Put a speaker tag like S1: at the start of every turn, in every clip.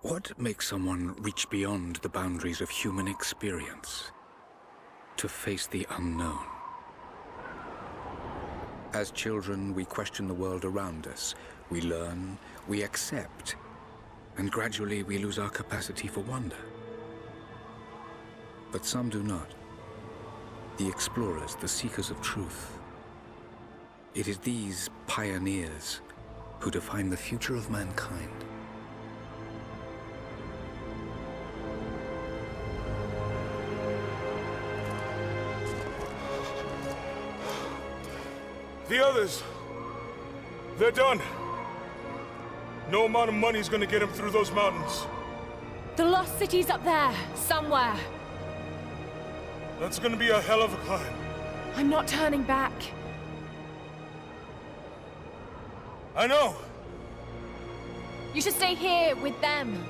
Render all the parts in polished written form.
S1: What makes someone reach beyond the boundaries of human experience to face the unknown? As children, we question the world around us. We learn, we accept, and gradually we lose our capacity for wonder. But some do not. The explorers, the seekers of truth. It is these pioneers who define the future of mankind.
S2: The others, they're done. No amount of money's gonna get them through those mountains.
S3: The lost city's up there, somewhere.
S2: That's gonna be a hell of a climb.
S3: I'm not turning back.
S2: I know.
S3: You should stay here with them.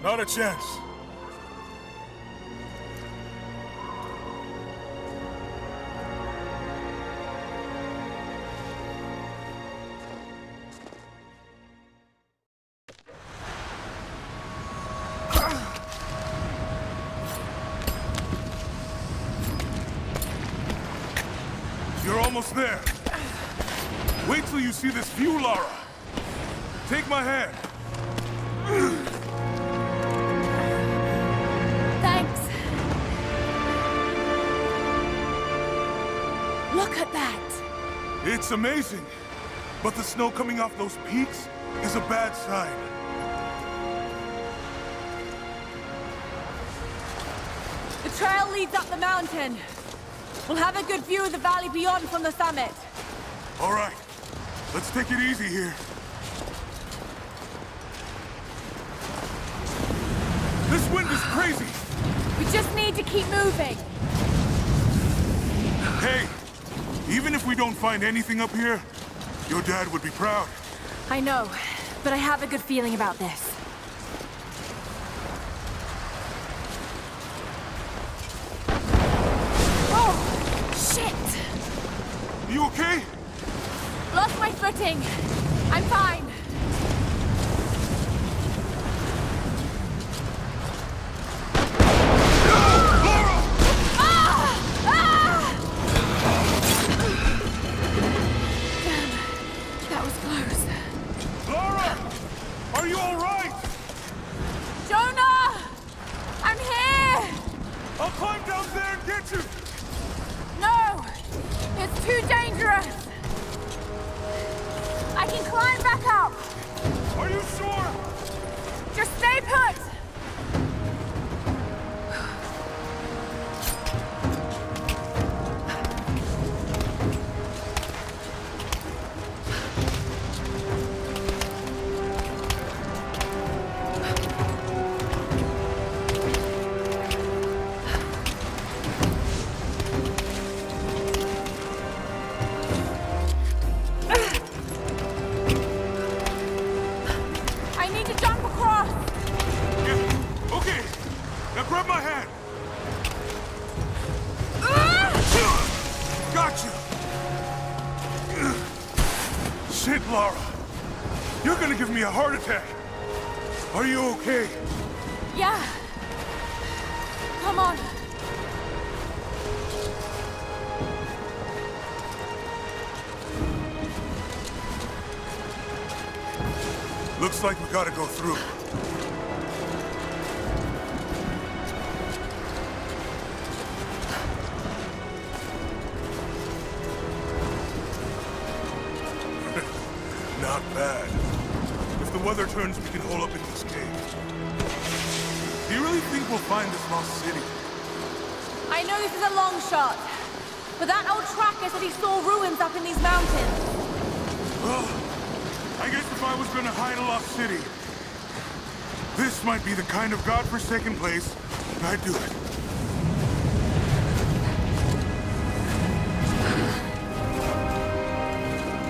S2: Not a chance. You're almost there. Wait till you see this view, Lara. Take my hand.
S3: Thanks. Look at that.
S2: It's amazing. But the snow coming off those peaks is a bad sign.
S3: The trail leads up the mountain. We'll have a good view of the valley beyond from the summit.
S2: All right. Let's take it easy here. This wind is crazy.
S3: We just need to keep moving.
S2: Hey, even if we don't find anything up here, your dad would be proud.
S3: I know, but I have a good feeling about this. Oh, shit!
S2: You okay?
S3: Lost my footing. I'm fine.
S2: Lara, you're gonna give me a heart attack. Are you okay?
S3: Yeah. Come on.
S2: Looks like we gotta go through. Not bad. If the weather turns, we can hole up in this cave. Do you really think we'll find this lost city?
S3: I know this is a long shot, but that old tracker said he saw ruins up in these mountains.
S2: Well, I guess if I was gonna hide a lost city, this might be the kind of godforsaken place I'd do it.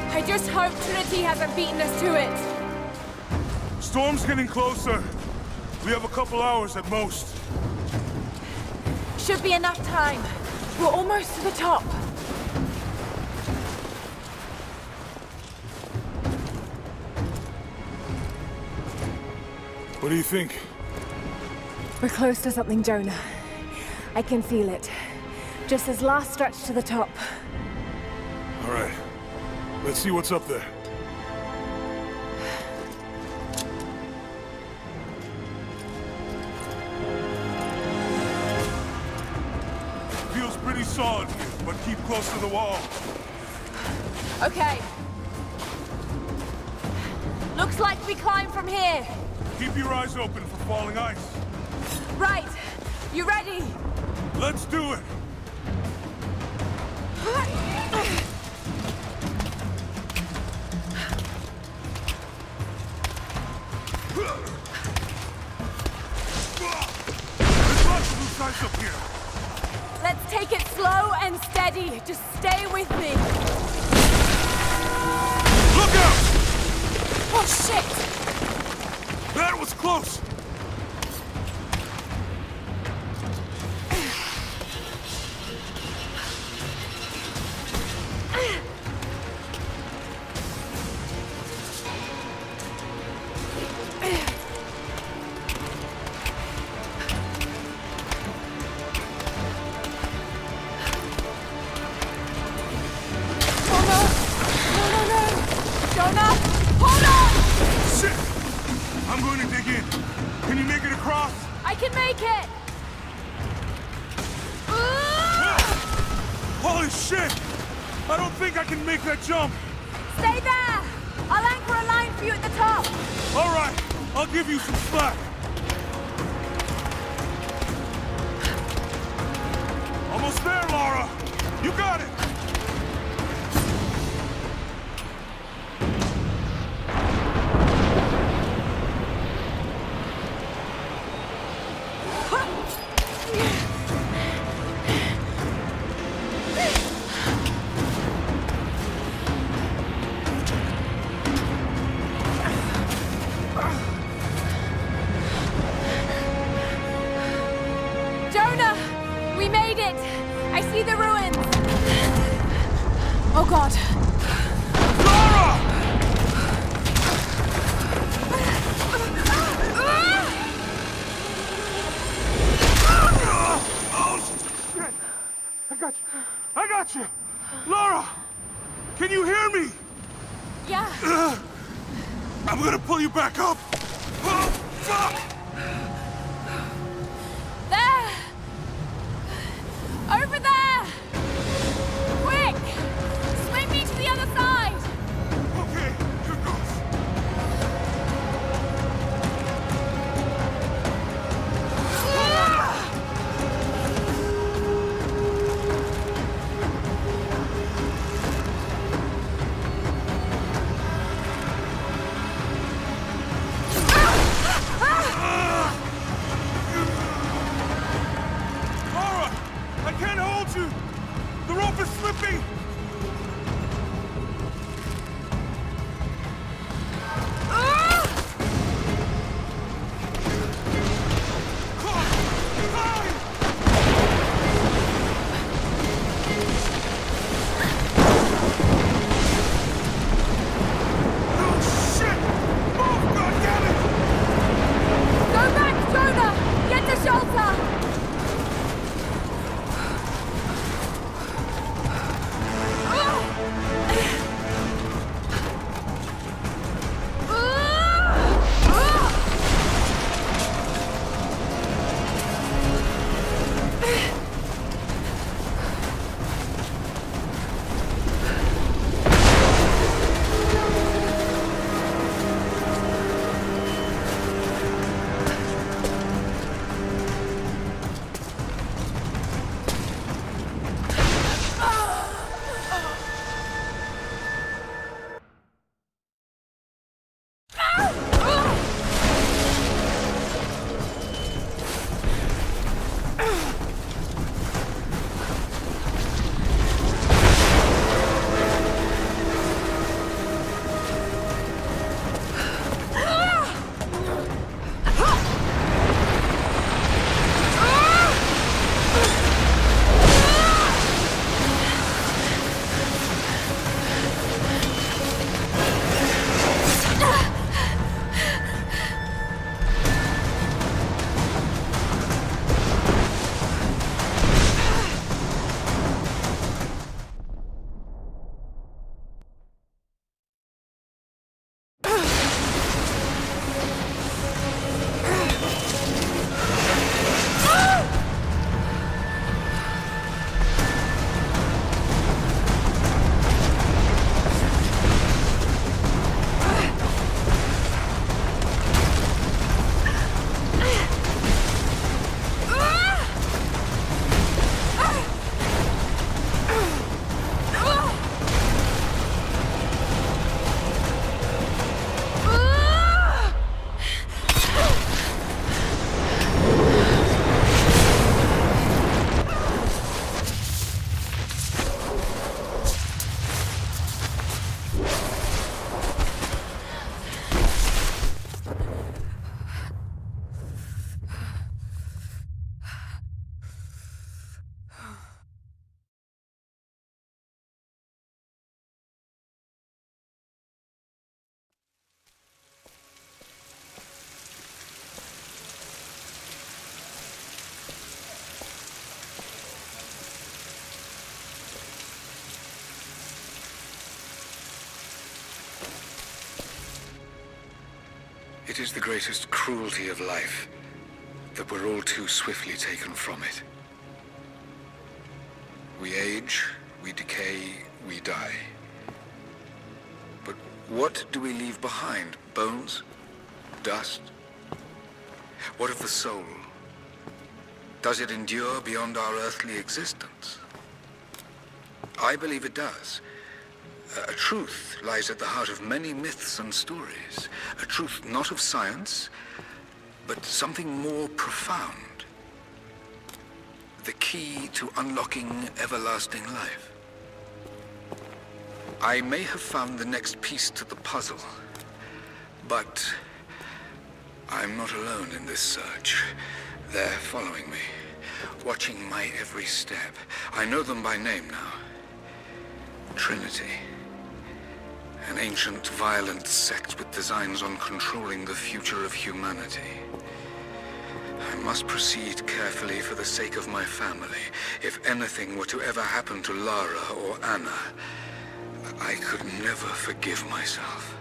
S3: I just hope Trinity hasn't beaten us to it.
S2: Storm's getting closer. We have a couple hours at most.
S3: Should be enough time. We're almost to the top.
S2: What do you think?
S3: We're close to something, Jonah. I can feel it. Just this last stretch to the top.
S2: All right. Let's see what's up there. Feels pretty solid here, but keep close to the wall.
S3: Okay. Looks like we climb from here.
S2: Keep your eyes open for falling ice.
S3: Right. You ready?
S2: Let's do it! There's lots of loose ice up here.
S3: Let's take it slow and steady. Just stay with me.
S2: Look out!
S3: Oh, shit!
S2: That was close!
S3: Jonah! Hold on!
S2: Shit! I'm going to dig in. Can you make it across?
S3: I can make it!
S2: Holy shit! I don't think I can make that jump.
S3: Stay there! I'll anchor a line for you at the top.
S2: All right, I'll give you some slack. Almost there, Laura. You got it.
S3: Jonah! We made it! I see the ruins! Oh god.
S2: Laura! Oh, shit! I got you! Laura! Can you hear me?
S3: Yeah.
S2: I'm gonna pull you back up! Oh, fuck!
S3: There! Over there! Quick! Swing me to the other side!
S2: Okay, here goes. Laura! I can't hold you! The rope is slipping!
S3: Go back, Jonah! Get to shelter!
S1: It is the greatest cruelty of life that we're all too swiftly taken from it. We age, we decay, we die. But what do we leave behind? Bones? Dust? What of the soul? Does it endure beyond our earthly existence? I believe it does. A truth lies at the heart of many myths and stories. A truth not of science, but something more profound. The key to unlocking everlasting life. I may have found the next piece to the puzzle, but I'm not alone in this search. They're following me, watching my every step. I know them by name now. Trinity. An ancient, violent sect with designs on controlling the future of humanity. I must proceed carefully for the sake of my family. If anything were to ever happen to Lara or Anna, I could never forgive myself.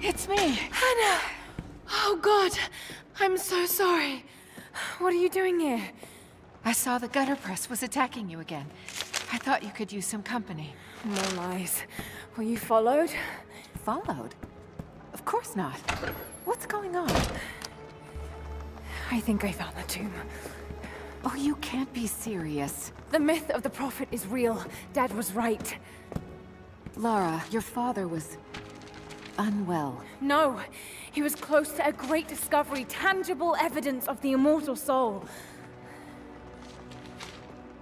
S3: It's me. Hannah! Oh, God. I'm so sorry. What are you doing here?
S4: I saw the gutter press was attacking you again. I thought you could use some company.
S3: No lies. Were you followed?
S4: Followed? Of course not. What's going on?
S3: I think I found the tomb.
S4: Oh, you can't be serious.
S3: The myth of the Prophet is real. Dad was right.
S4: Lara, your father was unwell.
S3: No, he was close to a great discovery, tangible evidence of the immortal soul.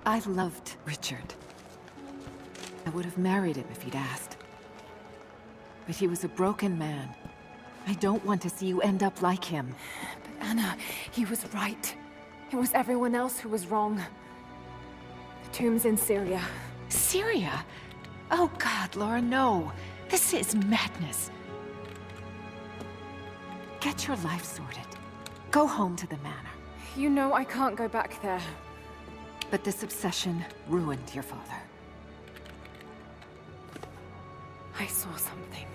S4: I loved Richard. I would have married him if he'd asked. But he was a broken man. I don't want to see you end up like him.
S3: But Anna, he was right. It was everyone else who was wrong. The tomb's in Syria.
S4: Syria? Oh God, Laura, no. This is madness. Get your life sorted. Go home to the manor.
S3: You know I can't go back there.
S4: But this obsession ruined your father.
S3: I saw something.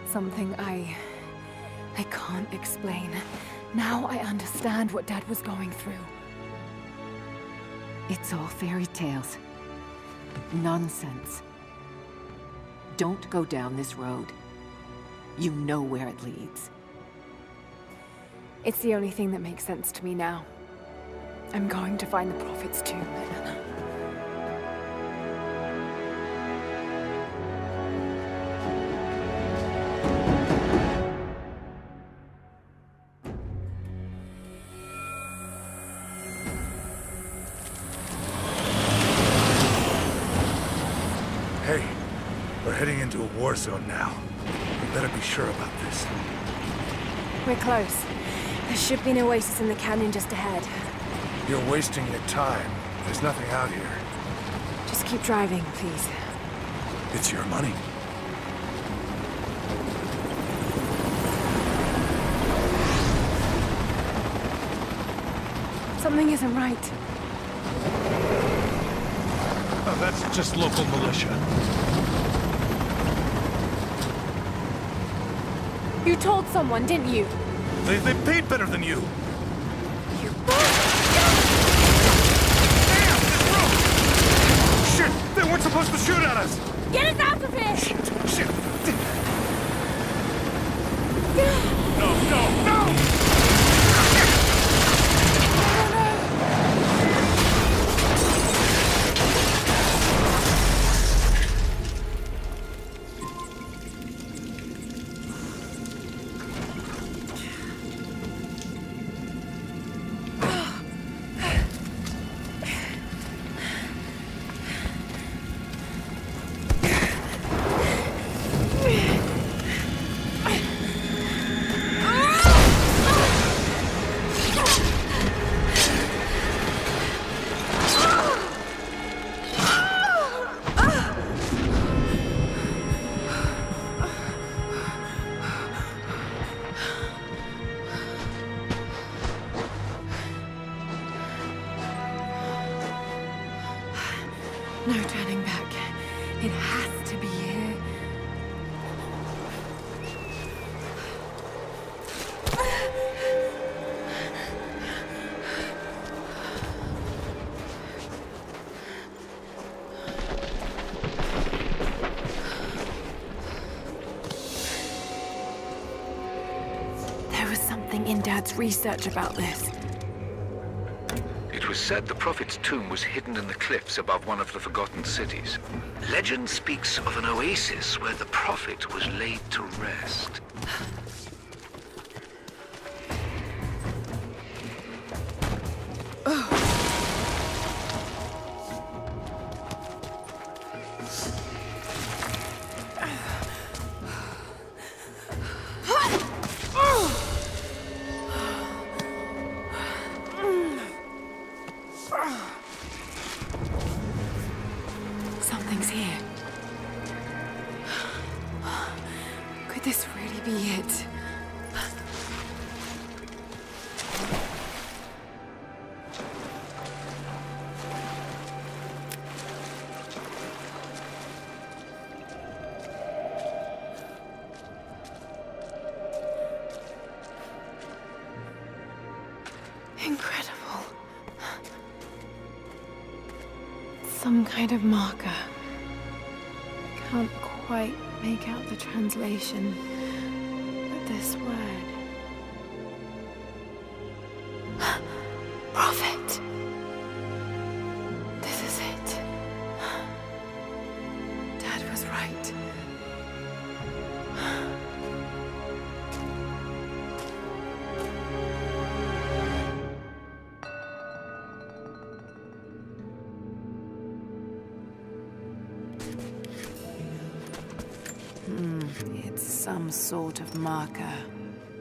S3: Something I can't explain. Now I understand what Dad was going through.
S4: It's all fairy tales. Nonsense. Don't go down this road. You know where it leads.
S3: It's the only thing that makes sense to me now. I'm going to find the Prophet's tomb, Anna.
S2: Hey, we're heading into a war zone now. We better be sure about this.
S3: We're close. There should be an oasis in the canyon just ahead.
S2: You're wasting your time. There's nothing out here.
S3: Just keep driving, please.
S2: It's your money.
S3: Something isn't right.
S2: Oh, that's just local militia.
S3: You told someone, didn't you?
S2: They paid better than you.
S3: You...
S2: us!
S3: Get us out of here!
S2: Shit! No, no, no!
S3: No turning back. It has to be here. There was something in Dad's research about this.
S1: It was said the Prophet's tomb was hidden in the cliffs above one of the forgotten cities. Legend speaks of an oasis where the Prophet was laid to rest.
S3: Something's here. Could this really be it? Incredible. Some kind of marker. Can't quite make out the translation, but this word. Prophet. This is it. Dad was right. It's some sort of marker.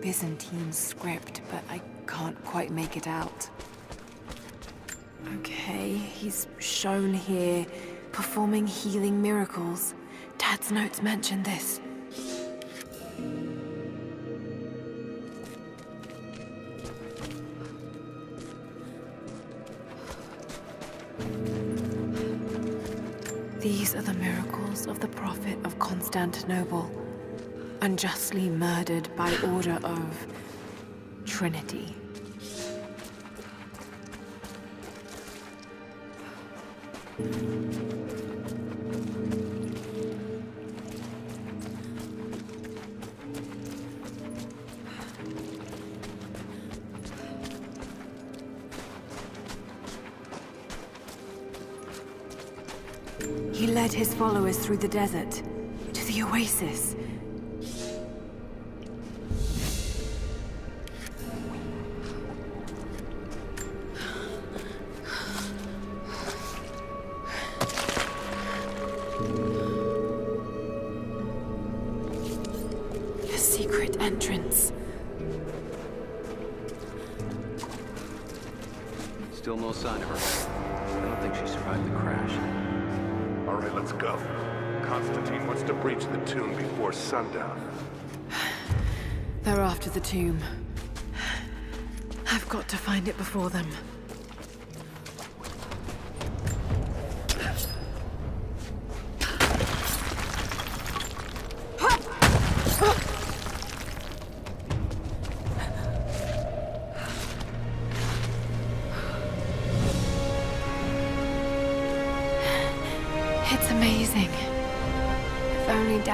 S3: Byzantine script, but I can't quite make it out. Okay, he's shown here, performing healing miracles. Dad's notes mention this. These are the miracles of the Prophet of Constantinople, unjustly murdered by order of Trinity. He led his followers through the desert, to the oasis. A secret entrance.
S5: Still no sign of her. I don't think she survived the crash.
S2: All right, let's go. Constantine wants to breach the tomb before sundown.
S3: They're after the tomb. I've got to find it before them. It's amazing.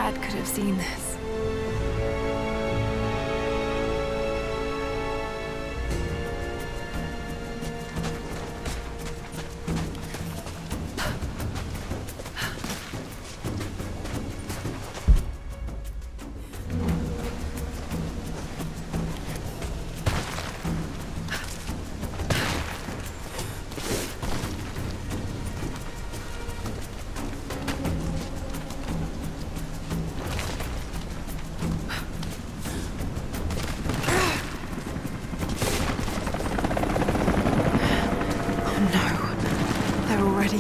S3: Dad could have seen this.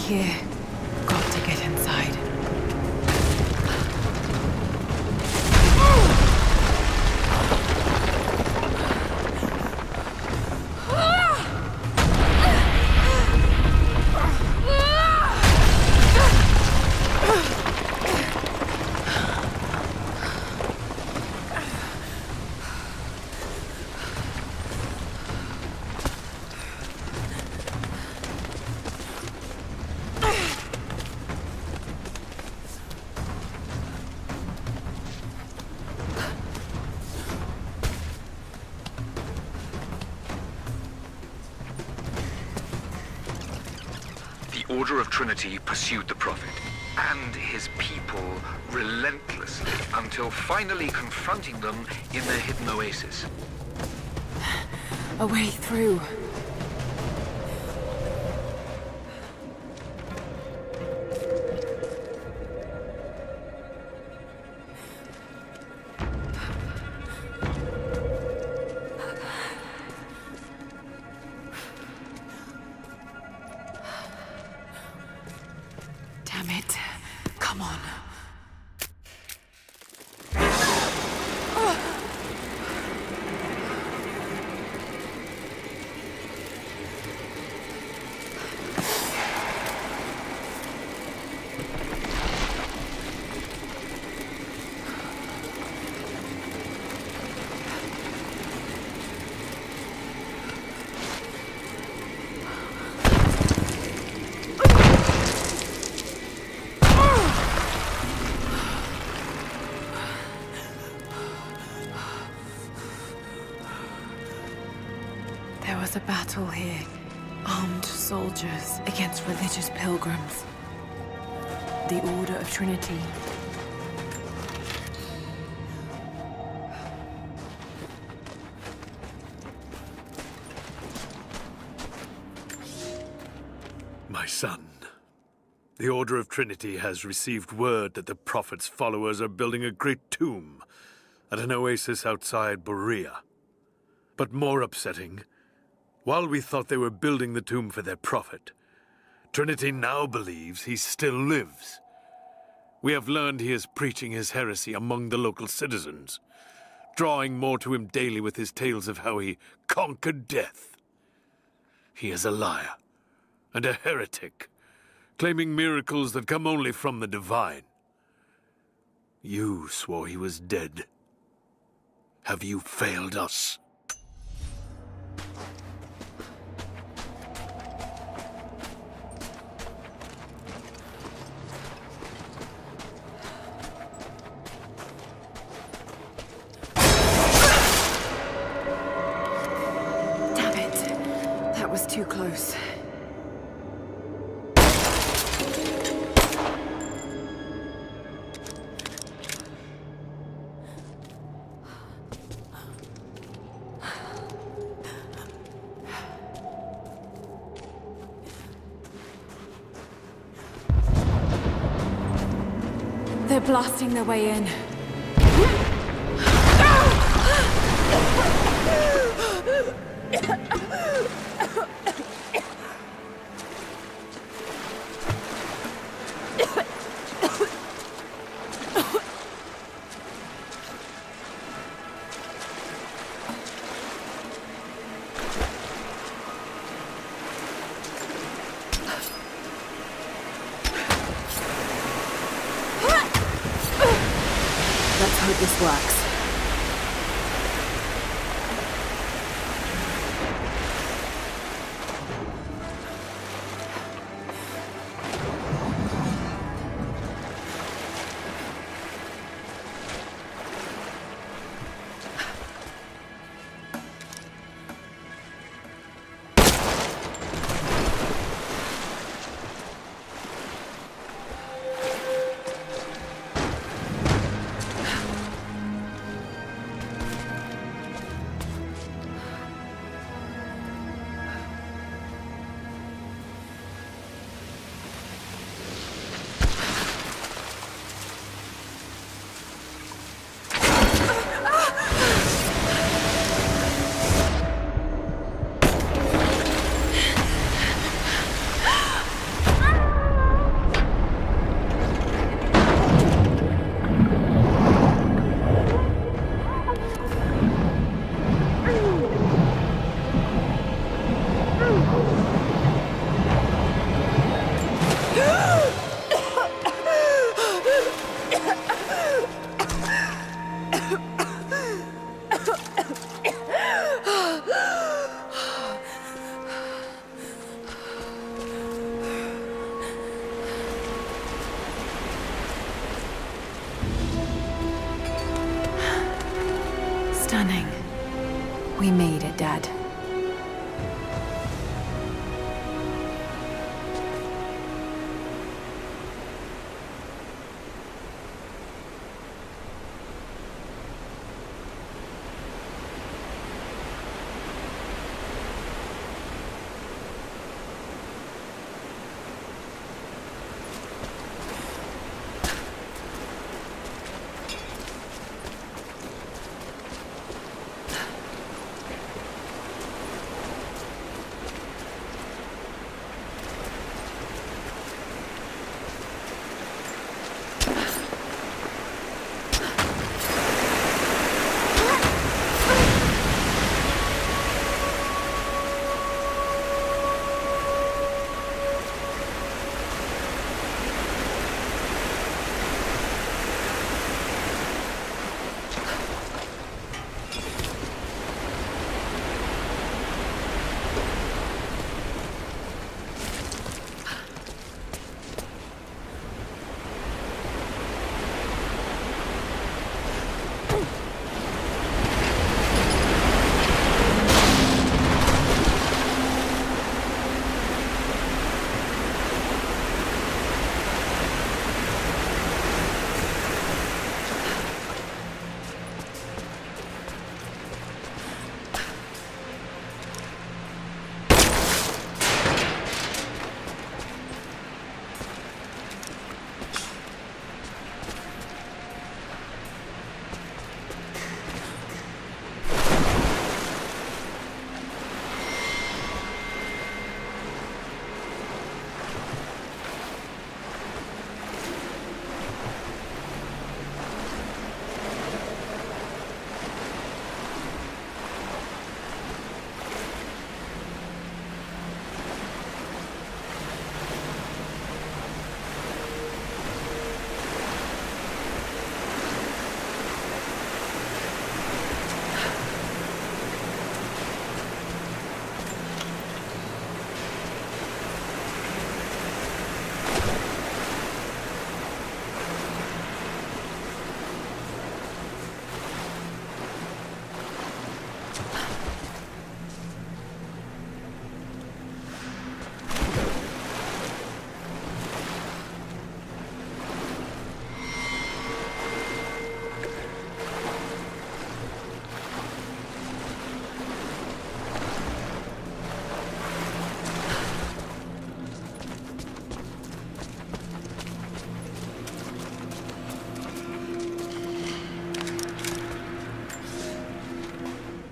S3: Here. Got to get inside.
S1: The Order of Trinity pursued the Prophet and his people relentlessly until finally confronting them in their hidden oasis.
S3: A way through. Damn it. Come on. There was a battle here. Armed soldiers against religious pilgrims. The Order of Trinity.
S6: My son, the Order of Trinity has received word that the Prophet's followers are building a great tomb at an oasis outside Berea. But more upsetting, while we thought they were building the tomb for their Prophet, Trinity now believes he still lives. We have learned he is preaching his heresy among the local citizens, drawing more to him daily with his tales of how he conquered death. He is a liar and a heretic, claiming miracles that come only from the divine. You swore he was dead. Have you failed us?
S3: That was too close. They're blasting their way in. Let's hope this works. Stunning. We made it, Dad.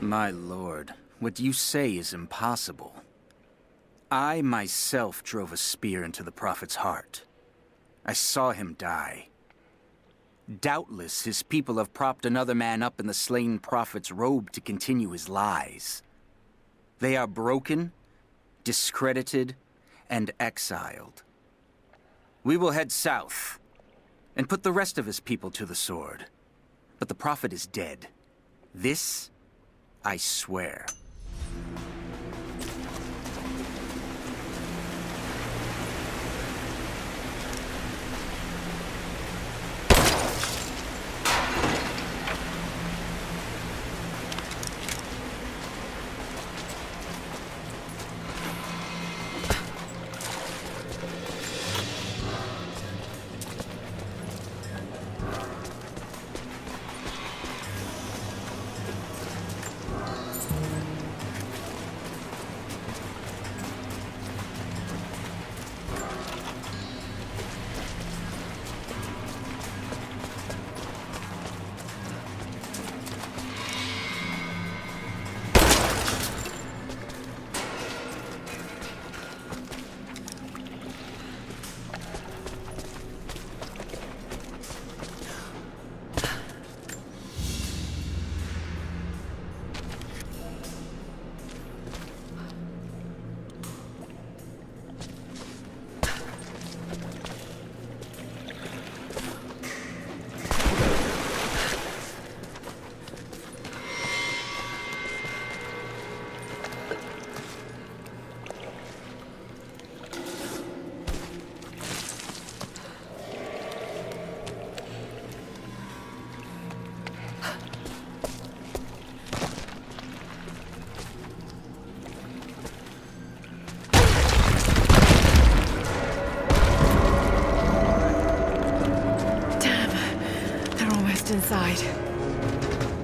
S7: My lord, what you say is impossible. I myself drove a spear into the prophet's heart. I saw him die. Doubtless his people have propped another man up in the slain prophet's robe to continue his lies. They are broken, discredited, and exiled. We will head south and put the rest of his people to the sword. But the prophet is dead. This I swear.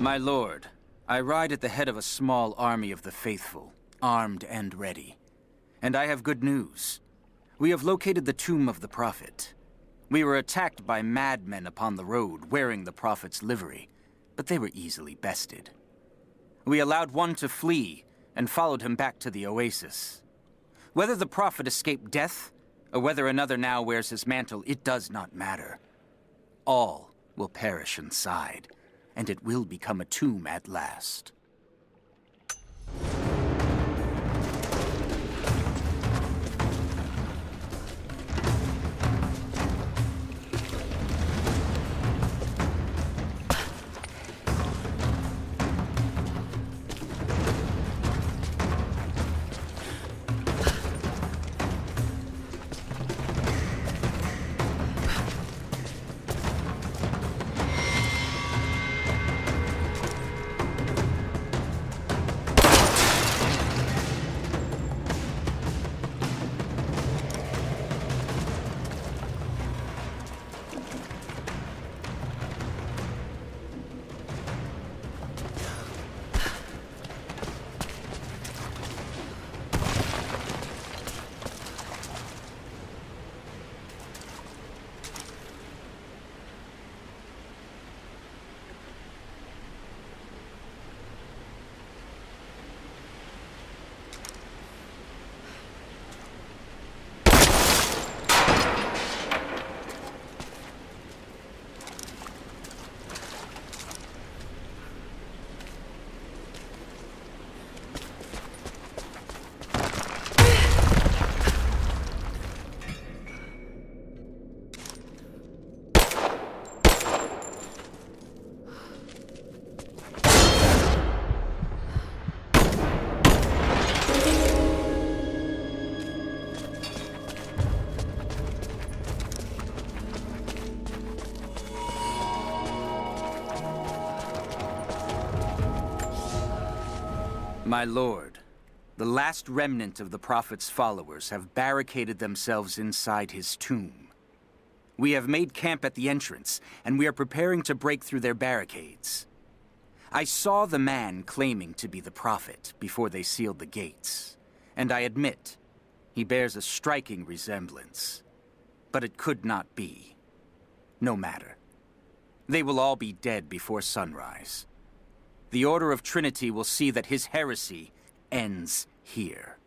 S7: My lord, I ride at the head of a small army of the faithful, armed and ready. And I have good news. We have located the tomb of the Prophet. We were attacked by madmen upon the road wearing the Prophet's livery, but they were easily bested. We allowed one to flee and followed him back to the oasis. Whether the Prophet escaped death, or whether another now wears his mantle, it does not matter. All will perish inside, and it will become a tomb at last. My lord, the last remnant of the Prophet's followers have barricaded themselves inside his tomb. We have made camp at the entrance, and we are preparing to break through their barricades. I saw the man claiming to be the Prophet before they sealed the gates, and I admit, he bears a striking resemblance. But it could not be. No matter. They will all be dead before sunrise. The Order of Trinity will see that his heresy ends here.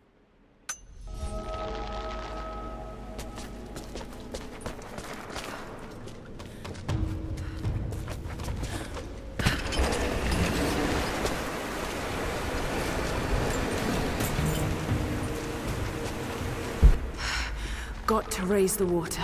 S3: Got to raise the water.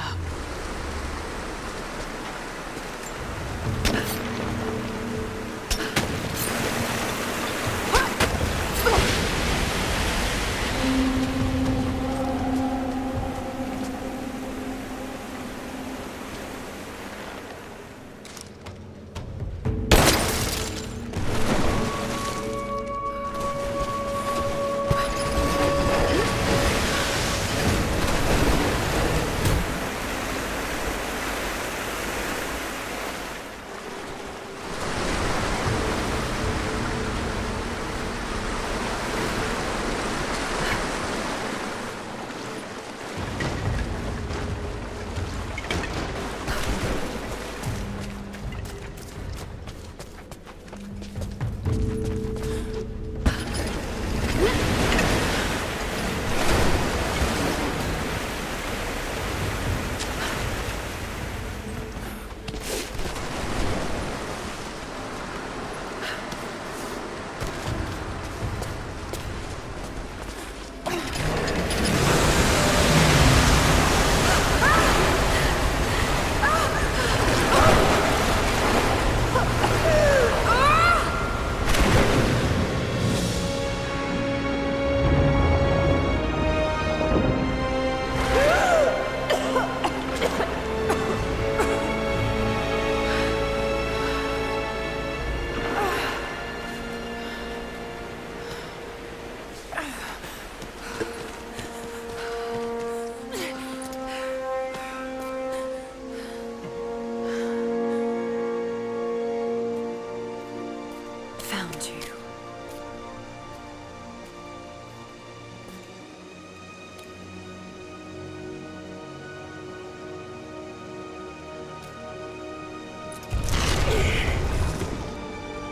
S3: found you.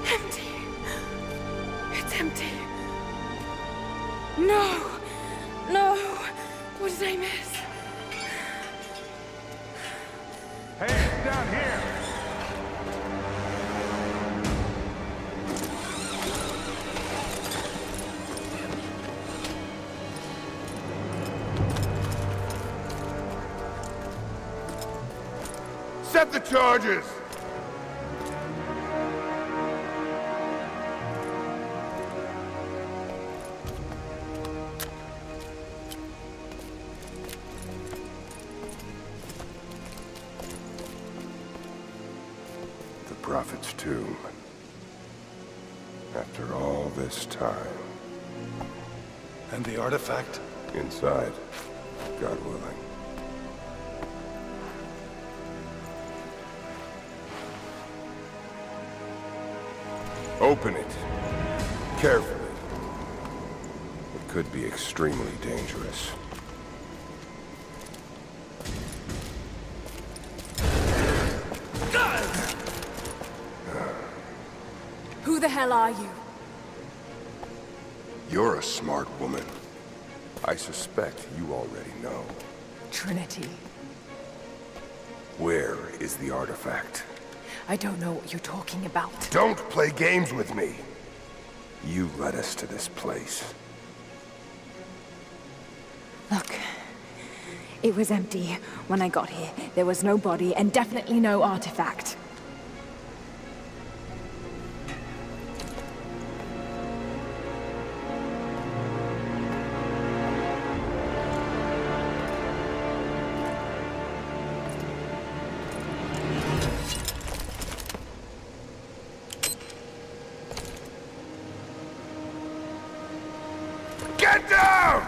S3: Empty. It's empty. No! No! What did I miss?
S2: Hey, down here! Set the charges!
S8: The Prophet's tomb. After all this time.
S9: And the artifact?
S8: Inside, God willing. Open it. Carefully. It could be extremely dangerous.
S3: Who the hell are you?
S8: You're a smart woman. I suspect you already know.
S3: Trinity.
S8: Where is the artifact?
S3: I don't know what you're talking about.
S8: Don't play games with me! You led us to this place.
S3: Look, it was empty when I got here. There was no body and definitely no artifact.
S8: Get down!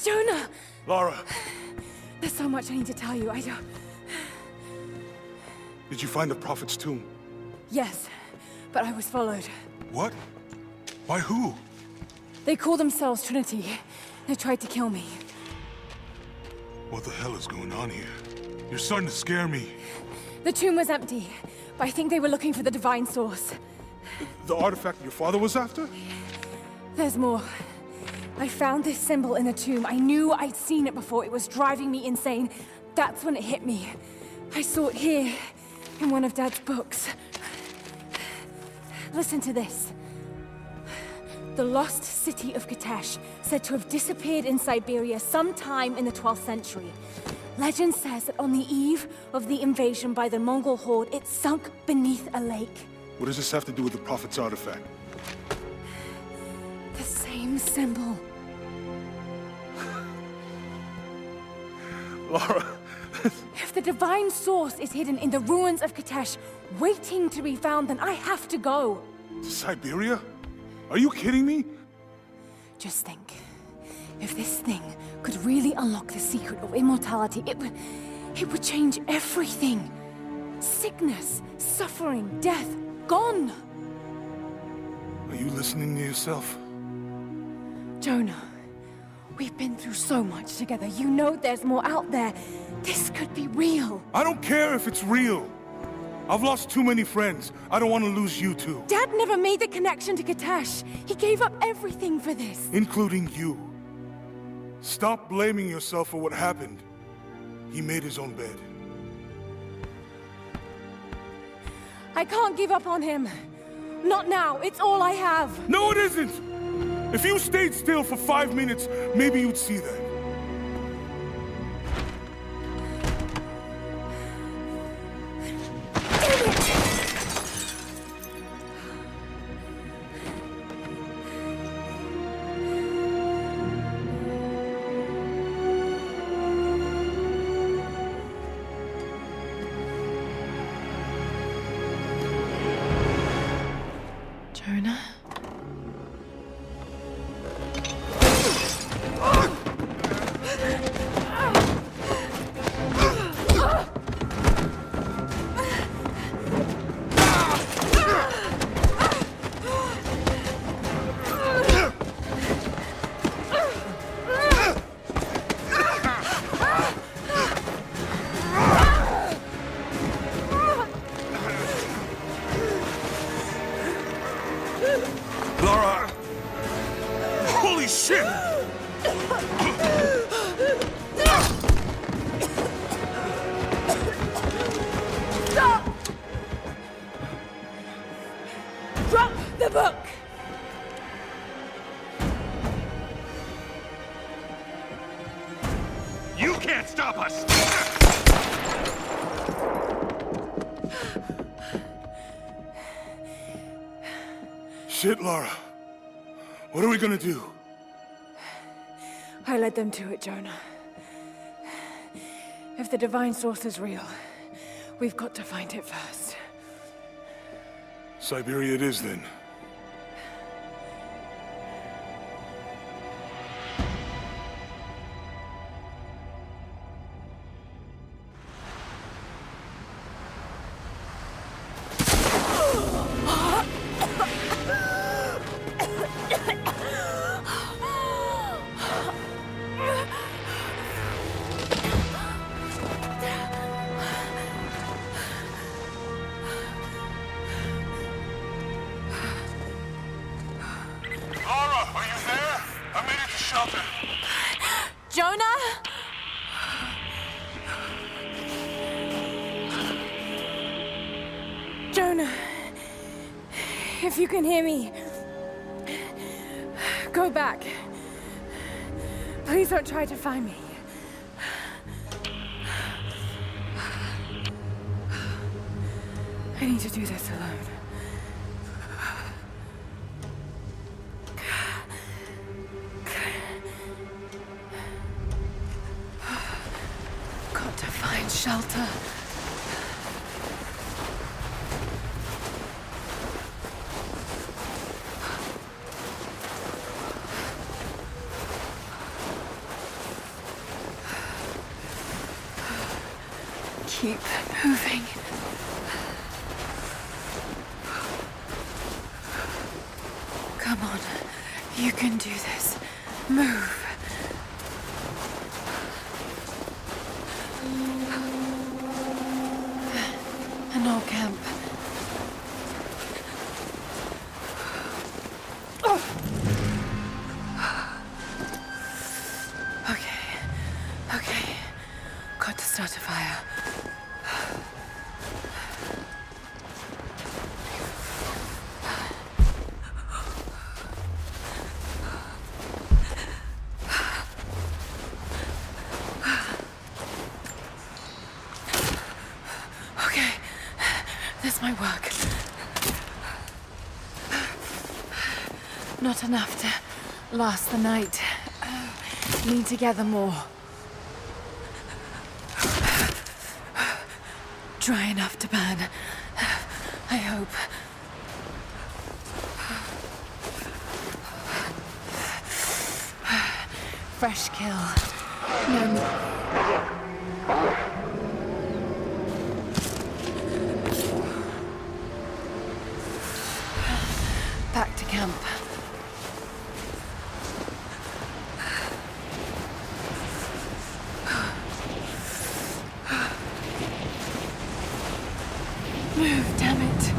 S3: Jonah!
S2: Lara,
S3: There's so much I need to tell you. I don't...
S2: did you find the Prophet's tomb?
S3: Yes, but I was followed.
S2: What? By who?
S3: They call themselves Trinity. They tried to kill me.
S2: What the hell is going on here? You're starting to scare me.
S3: The tomb was empty, but I think they were looking for the divine source.
S2: The artifact your father was after?
S3: There's more. I found this symbol in the tomb. I knew I'd seen it before. It was driving me insane. That's when it hit me. I saw it here, in one of Dad's books. Listen to this. The lost city of Katesh, said to have disappeared in Siberia sometime in the 12th century. Legend says that on the eve of the invasion by the Mongol horde, it sunk beneath a lake.
S2: What does this have to do with the Prophet's artifact?
S3: The same symbol.
S2: Lara...
S3: If the divine source is hidden in the ruins of Katesh, waiting to be found, then I have to go.
S2: To Siberia? Are you kidding me?
S3: Just think. If this thing could really unlock the secret of immortality, it would change everything. Sickness, suffering, death, gone.
S2: Are you listening to yourself?
S3: Jonah, we've been through so much together. You know there's more out there. This could be real.
S2: I don't care if it's real. I've lost too many friends. I don't want to lose you too.
S3: Dad never made the connection to Katesh. He gave up everything for this.
S2: Including you. Stop blaming yourself for what happened. He made his own bed.
S3: I can't give up on him. Not now. It's all I have.
S2: No, it isn't! If you stayed still for 5 minutes, maybe you'd see that.
S3: Jonah?
S2: Lara! Holy shit!
S3: Stop! Drop the book!
S2: You can't stop us! Shit, Lara. What are we gonna do?
S3: I led them to it, Jonah. If the divine source is real, we've got to find it first.
S2: Siberia it is, then. Lara, are you there? I made it to shelter.
S3: Jonah? Jonah, if you can hear me, go back. Please don't try to find me. I need to do this alone. Got to find shelter. Keep moving. Come on, you can do this. Move. An old camp. Okay. Got to start a fire. my work. Not enough to last the night. Need to gather more. Dry enough to burn. I hope. Fresh kill. No more. Back to camp. Move, damn it.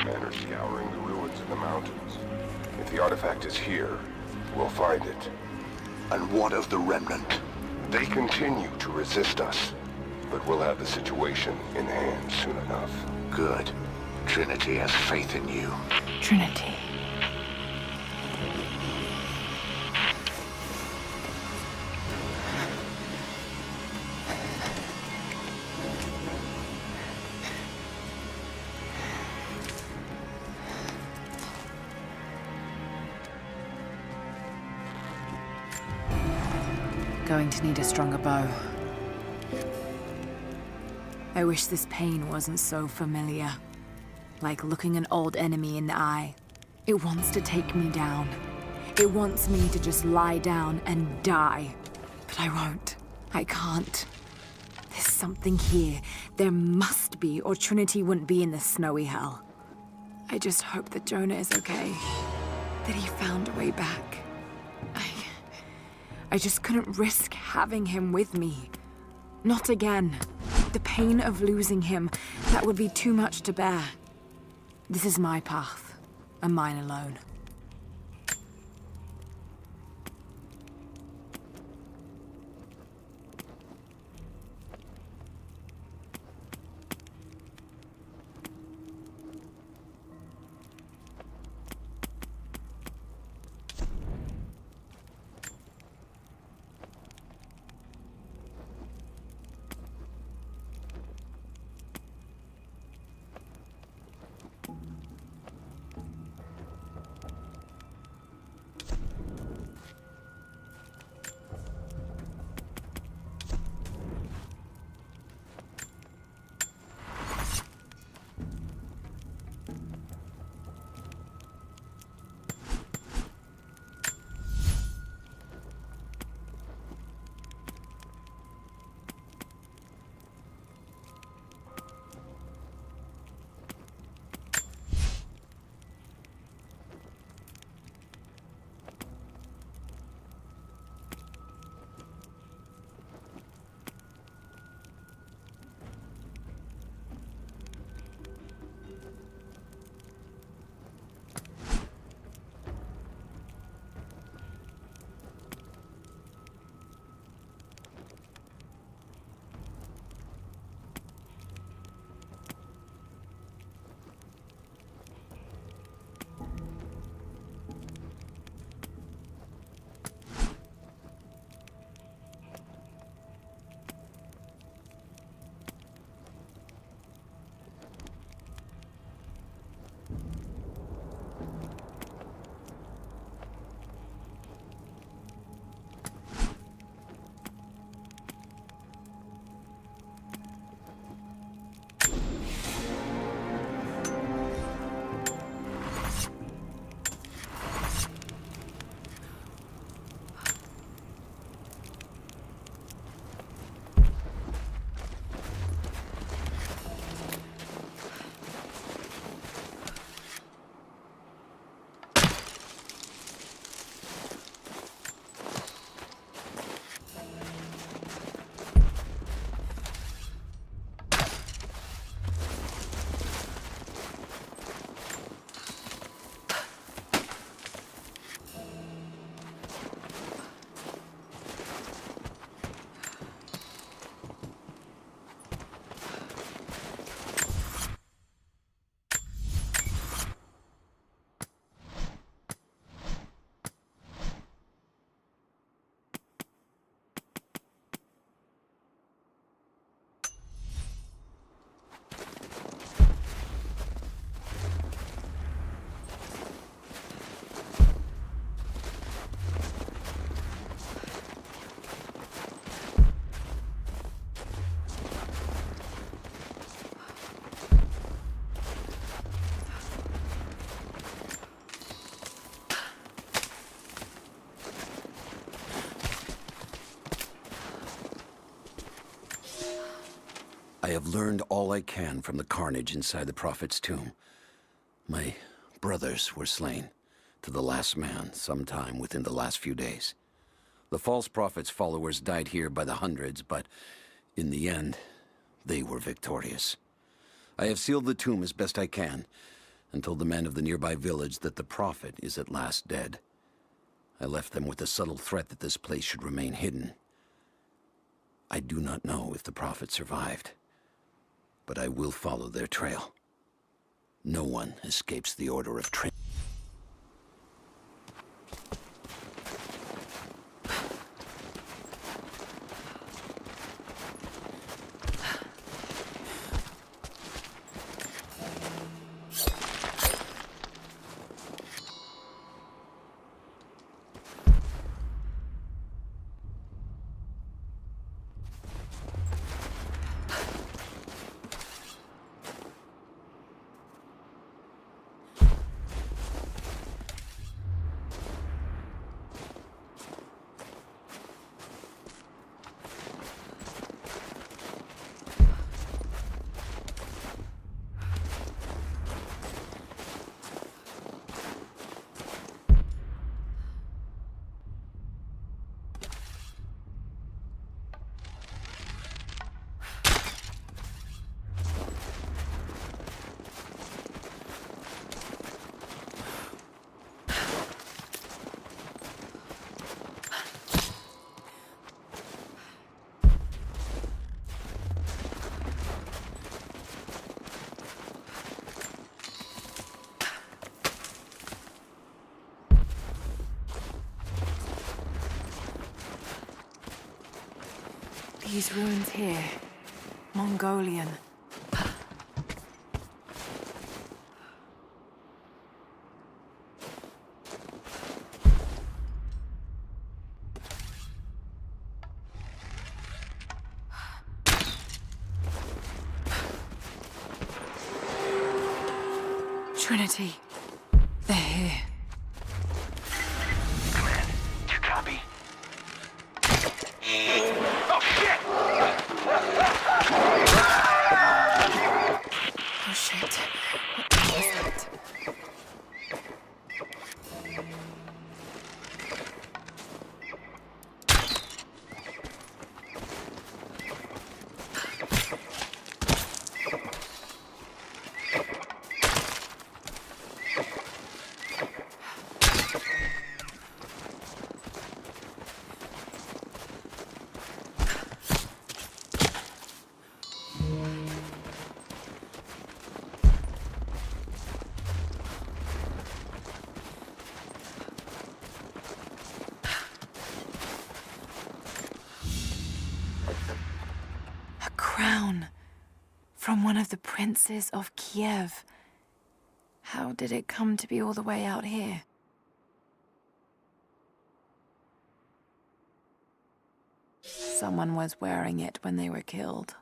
S8: Men are scouring the ruins in the mountains. If the artifact is here, we'll find it.
S9: And what of the remnant?
S8: They continue to resist us, but we'll have the situation in hand soon enough.
S9: Good. Trinity has faith in you.
S3: Trinity. Going to need a stronger bow. I wish this pain wasn't so familiar. Like looking an old enemy in the eye. It wants to take me down. It wants me to just lie down and die. But I won't. I can't. There's something here. There must be, or Trinity wouldn't be in this snowy hell. I just hope that Jonah is okay. That he found a way back. I just couldn't risk having him with me. Not again. The pain of losing him, that would be too much to bear. This is my path, and mine alone.
S10: have learned all I can from the carnage inside the Prophet's tomb. My brothers were slain, to the last man, sometime within the last few days. The false Prophet's followers died here by the hundreds, but in the end, they were victorious. I have sealed the tomb as best I can, and told the men of the nearby village that the Prophet is at last dead. I left them with the subtle threat that this place should remain hidden. I do not know if the Prophet survived, but I will follow their trail. No one escapes the Order of Trinity.
S4: These ruins here, Mongolian.
S3: Trinity, they're here.
S9: Command, do you copy? Oh, shit!
S3: Oh shit. What the hell was that? Crown from one of the princes of Kiev. How did it come to be all the way out here? Someone was wearing it when they were killed.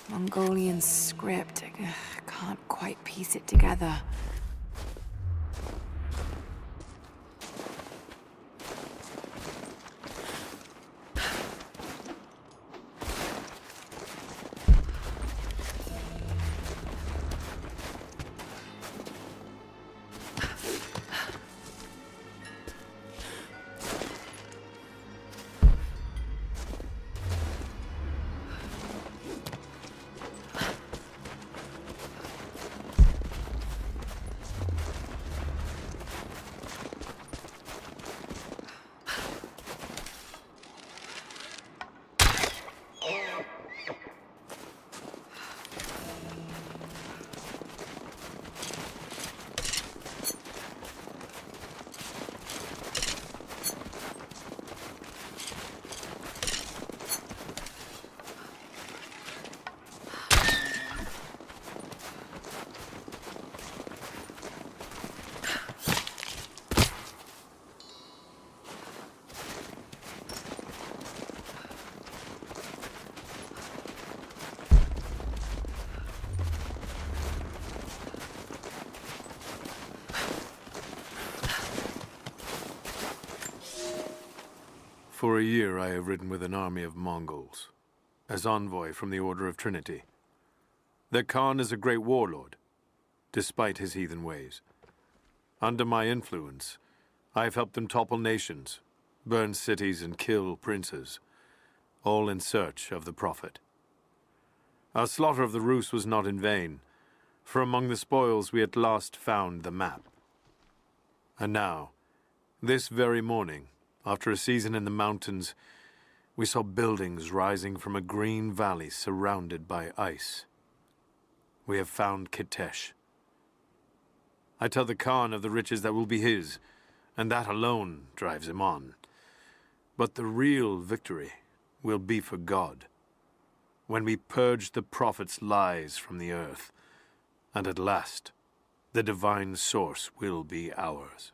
S3: Mongolian script. I
S4: can't quite piece it together.
S6: For a year I have ridden with an army of Mongols, as envoy from the Order of Trinity. Their Khan is a great warlord, despite his heathen ways. Under my influence, I have helped them topple nations, burn cities and kill princes, all in search of the Prophet. Our slaughter of the Rus was not in vain, for among the spoils we at last found the map. And now, this very morning, after a season in the mountains, we saw buildings rising from a green valley surrounded by ice. We have found Kitesh. I tell the Khan of the riches that will be his, and that alone drives him on. But the real victory will be for God, when we purge the Prophet's lies from the earth, and at last, the divine source will be ours.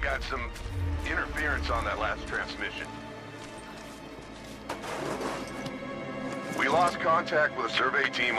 S8: got some interference on that last transmission. We lost contact with a survey team.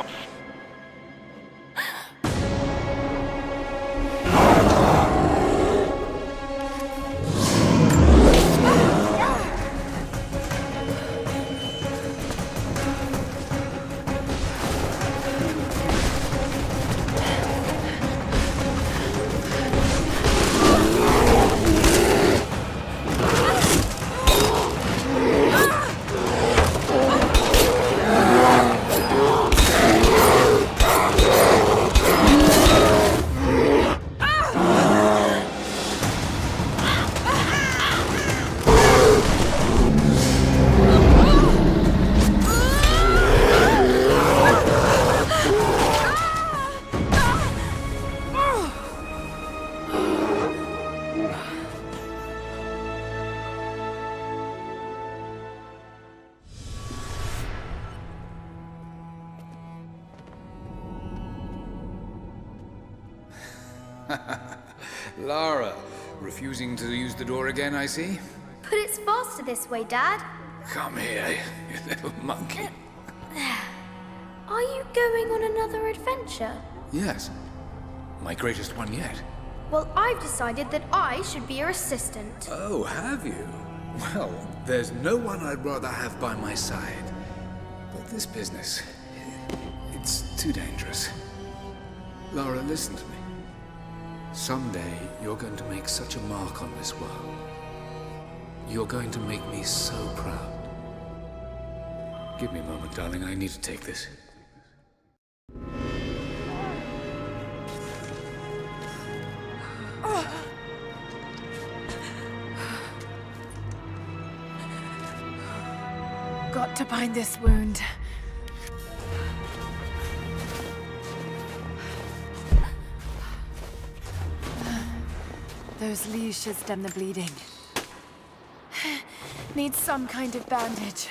S1: Lara, refusing to use the door again, I see?
S11: But it's faster this way, Dad.
S1: Come here, you little monkey.
S11: Are you going on another adventure?
S1: Yes, my greatest one yet.
S11: Well, I've decided that I should be your assistant.
S1: Oh, have you? Well, there's no one I'd rather have by my side. But this business, it's too dangerous. Lara, listen to me. Someday, you're going to make such a mark on this world. You're going to make me so proud. Give me a moment, darling. I need to take this.
S3: Got to bind this wound. Those leaves should stem the bleeding. Need some kind of bandage.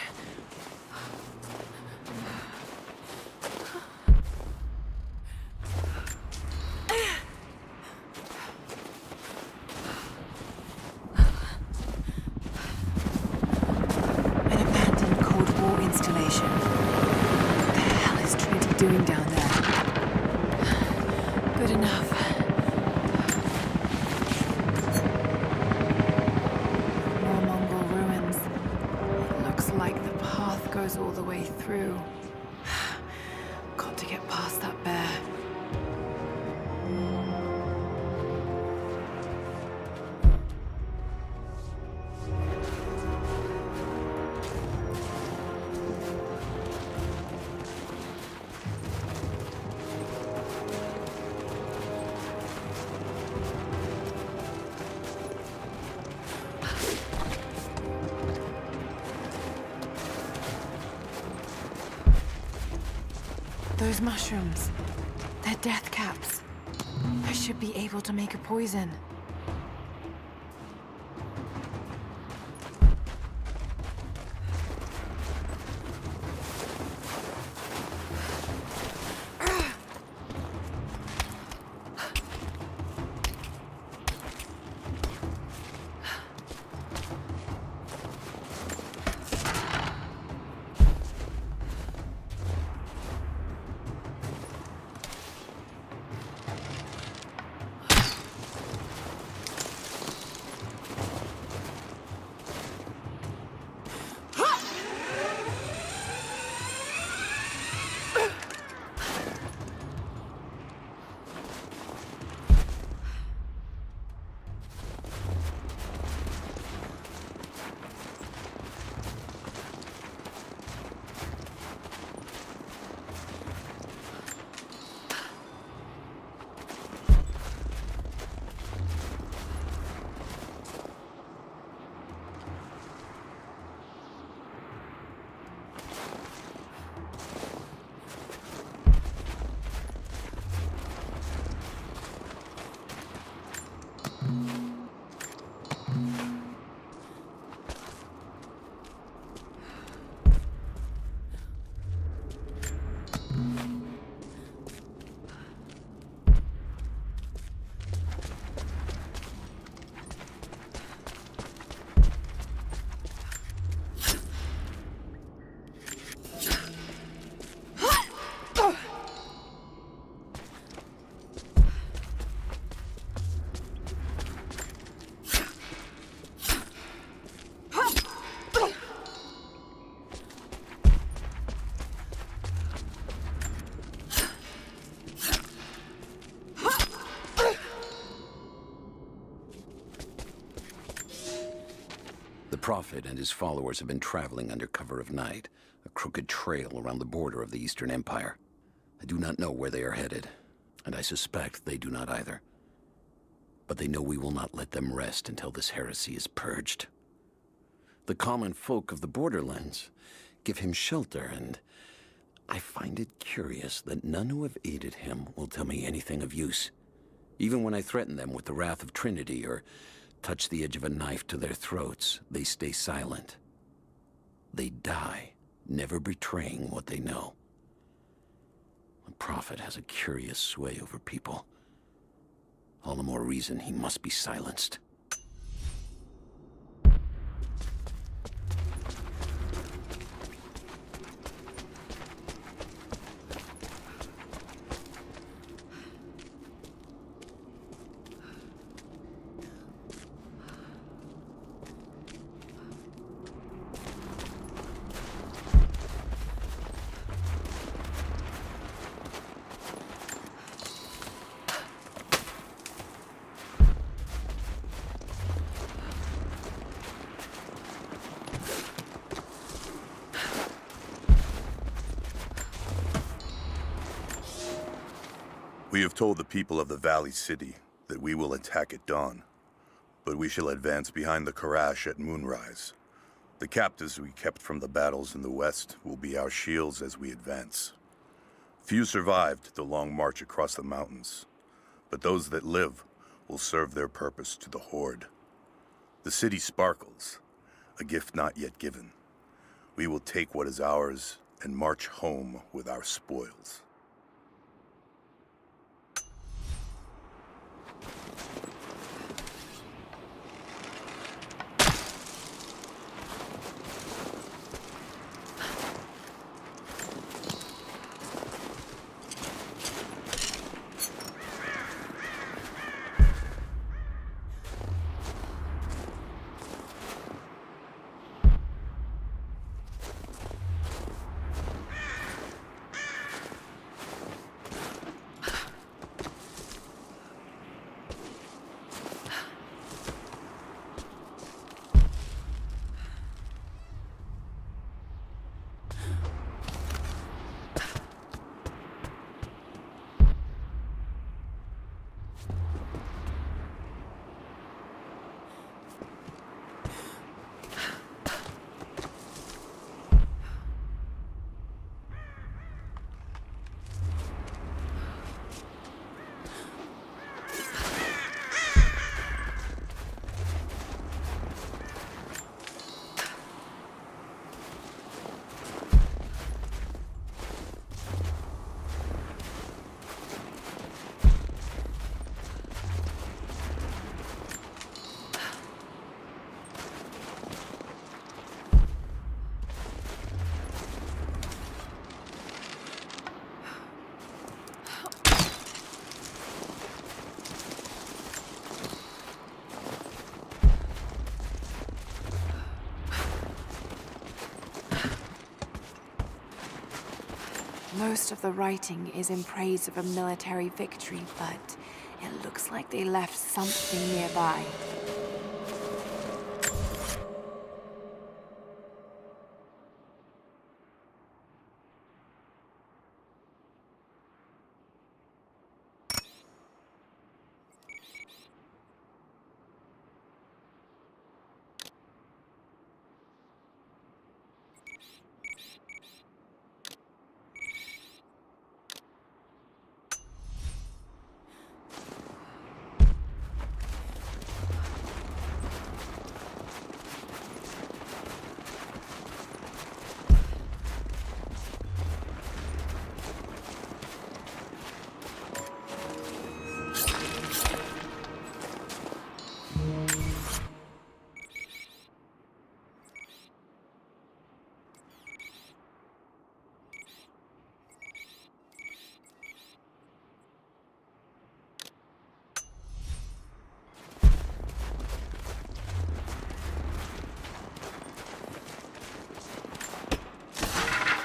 S3: An abandoned Cold War installation. What the hell is Trinity doing down there? Good enough. Goes all the way through. Got to get past that bear. Those mushrooms, they're death caps. I should be able to make a poison.
S10: Prophet and his followers have been traveling under cover of night, a crooked trail around the border of the Eastern Empire. I do not know where they are headed, and I suspect they do not either. But they know we will not let them rest until this heresy is purged. The common folk of the borderlands give him shelter, and I find it curious that none who have aided him will tell me anything of use. Even when I threaten them with the wrath of Trinity or touch the edge of a knife to their throats, they stay silent. They die, never betraying what they know. The Prophet has a curious sway over people. All the more reason he must be silenced.
S12: We have told the people of the Valley City that we will attack at dawn, but we shall advance behind the Karash at moonrise. The captives we kept from the battles in the west will be our shields as we advance. Few survived the long march across the mountains, but those that live will serve their purpose to the Horde. The city sparkles, a gift not yet given. We will take what is ours and march home with our spoils.
S4: Most of the writing is in praise of a military victory, but it looks like they left something nearby.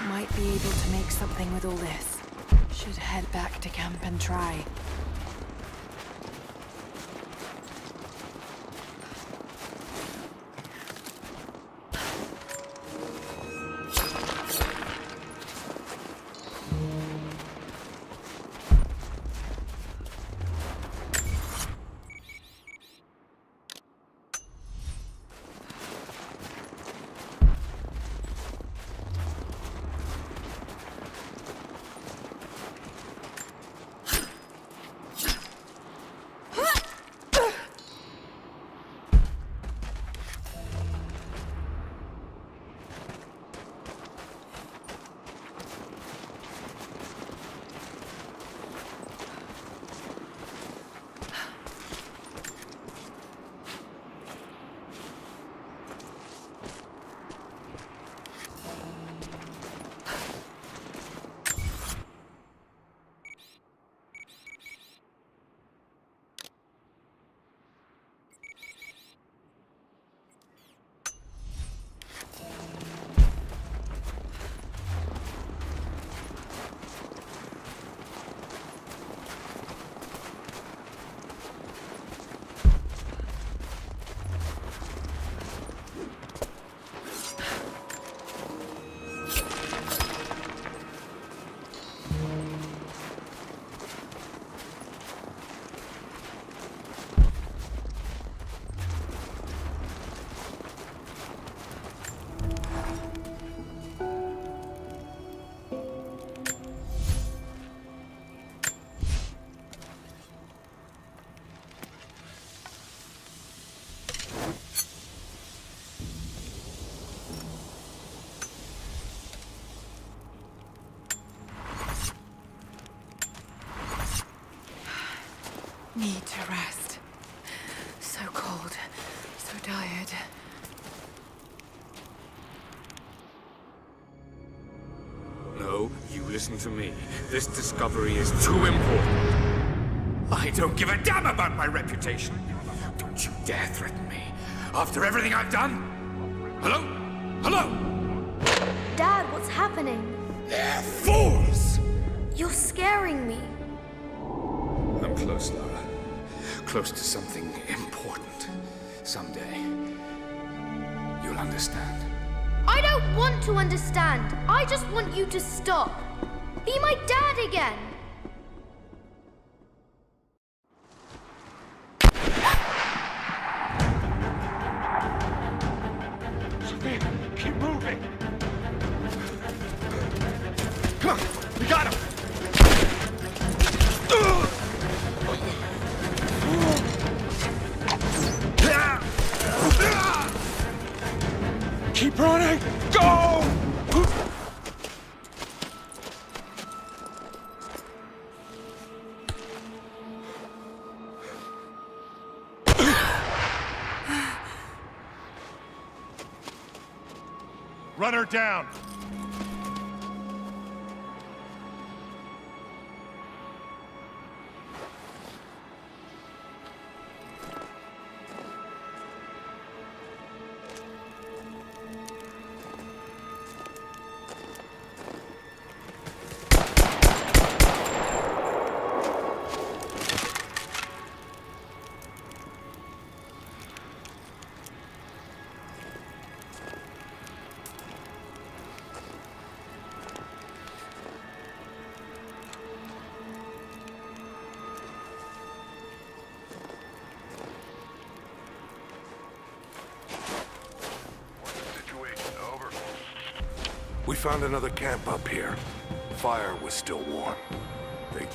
S4: Might be able to make something with all this. Should head back to camp and try.
S3: need to rest. So cold, so tired.
S13: No, you listen to me. This discovery is too important. I don't give a damn about my reputation. Don't you dare threaten me. After everything I've done? Hello? Hello?
S11: Dad, what's happening?
S13: They're fools!
S11: You're scaring me.
S1: I'm close, Lara. Close to something important. Someday, you'll understand.
S11: I don't want to understand. I just want you to stop. Be my dad again.
S9: Sophia, keep moving. Come on, we got him. Keep running! Go!
S2: Run her down!
S14: We found another camp up here. Fire was still warm. They...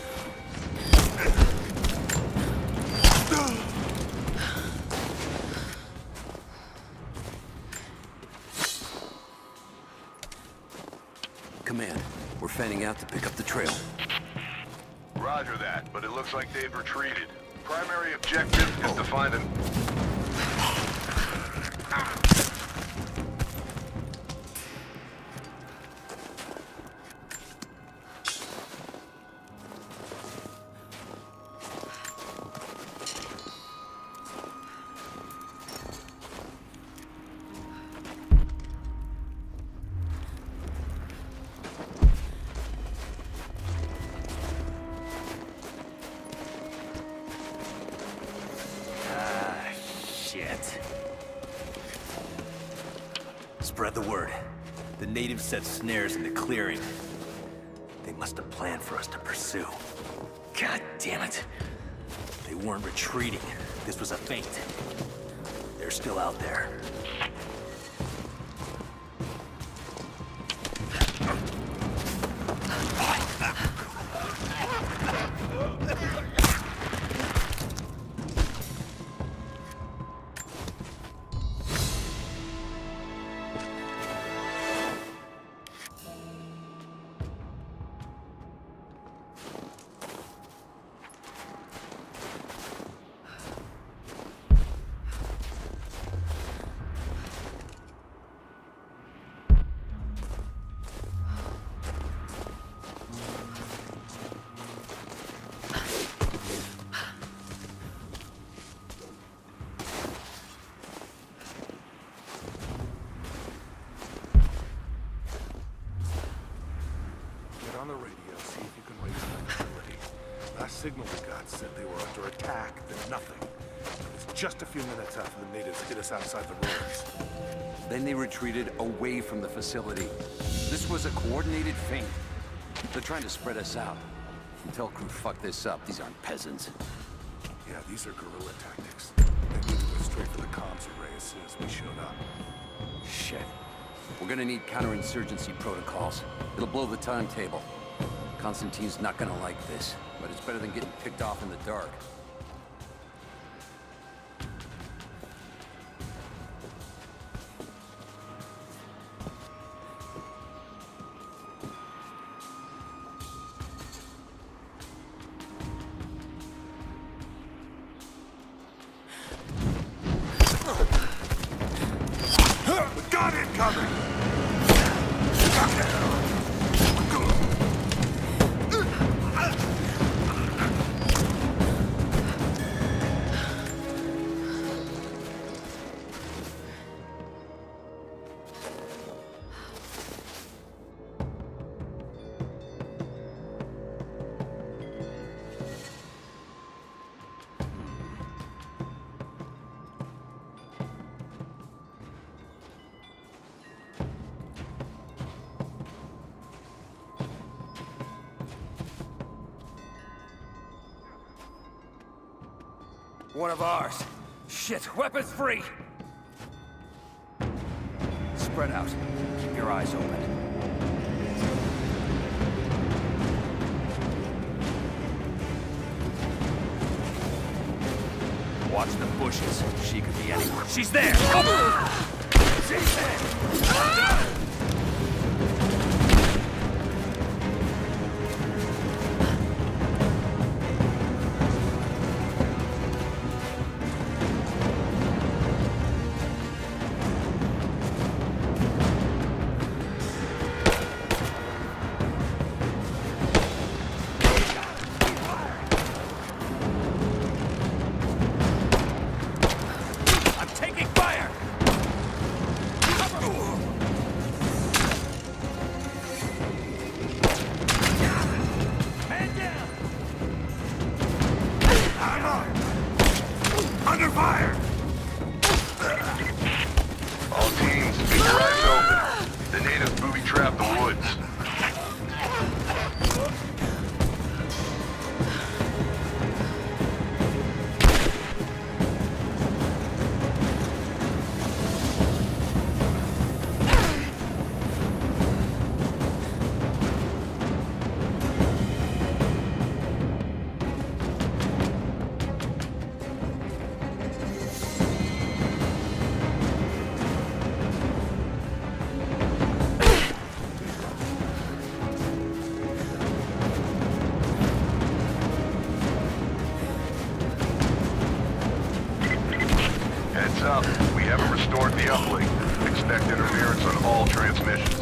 S10: Command, we're fanning out to pick up the trail.
S8: Roger that, but it looks like they've retreated. Primary objective is to find an...
S5: Spread the word. The natives set snares in the clearing. They must have planned for us to pursue. God damn it. They weren't retreating. This was a feint. They're still out there.
S14: On the radio, see if you can raise the facility. Last signal we got said they were under attack, then nothing. It was just a few minutes after the natives hit us outside the ruins.
S10: Then they retreated away from the facility. This was a coordinated feint. They're trying to spread us out. Tell crew, fuck this up. These aren't peasants.
S14: Yeah, these are guerrilla tactics. They need to go straight for the comms array as soon as we showed up.
S10: Shit. We're gonna need counterinsurgency protocols. It'll blow the timetable. Constantine's not gonna like this, but it's better than getting picked off in the dark.
S2: covered.
S5: One of ours. Shit, weapons free! Spread out. Keep your eyes open. Watch the bushes. She could be anywhere. She's there! She's there!
S2: Under fire!
S8: All teams, keep your eyes open. The natives booby-trapped the woods. Heads up, we haven't restored the uplink. Expect interference on all transmissions.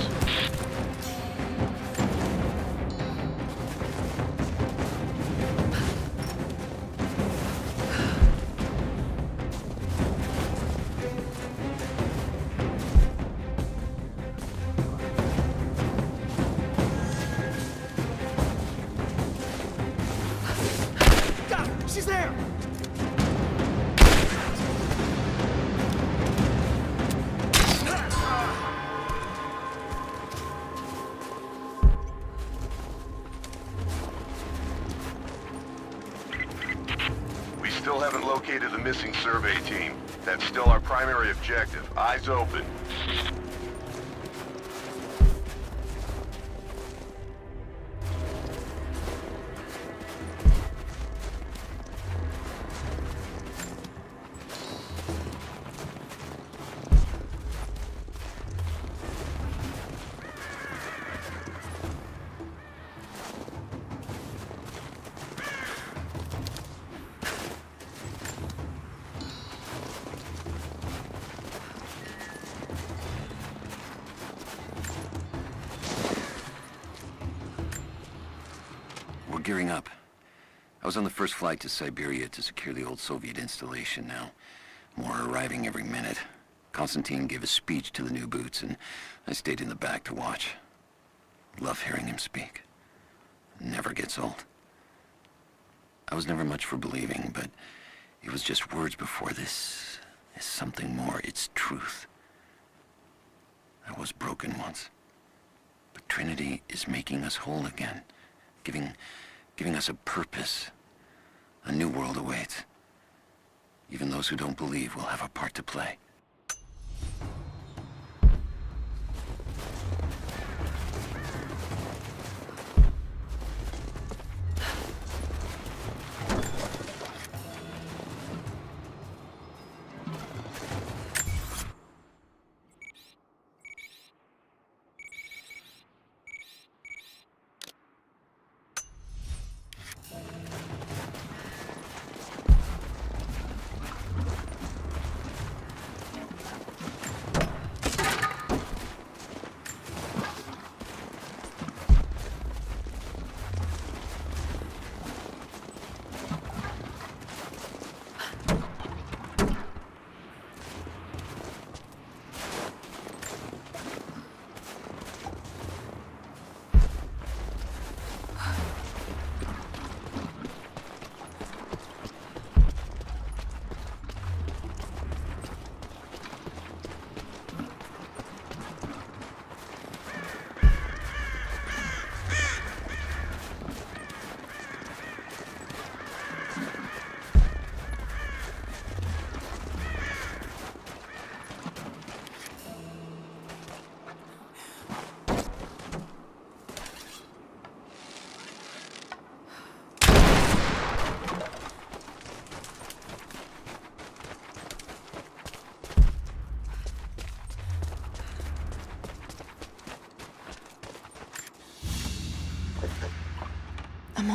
S5: She's there!
S8: We still haven't located the missing survey team. That's still our primary objective. Eyes open.
S10: We're gearing up. I was on the first flight to Siberia to secure the old Soviet installation now. More are arriving every minute. Konstantin gave a speech to the new boots, and I stayed in the back to watch. Love hearing him speak. Never gets old. I was never much for believing, but it was just words before. This is something more. It's truth. I was broken once. But Trinity is making us whole again. Giving us a purpose. A new world awaits. Even those who don't believe will have a part to play.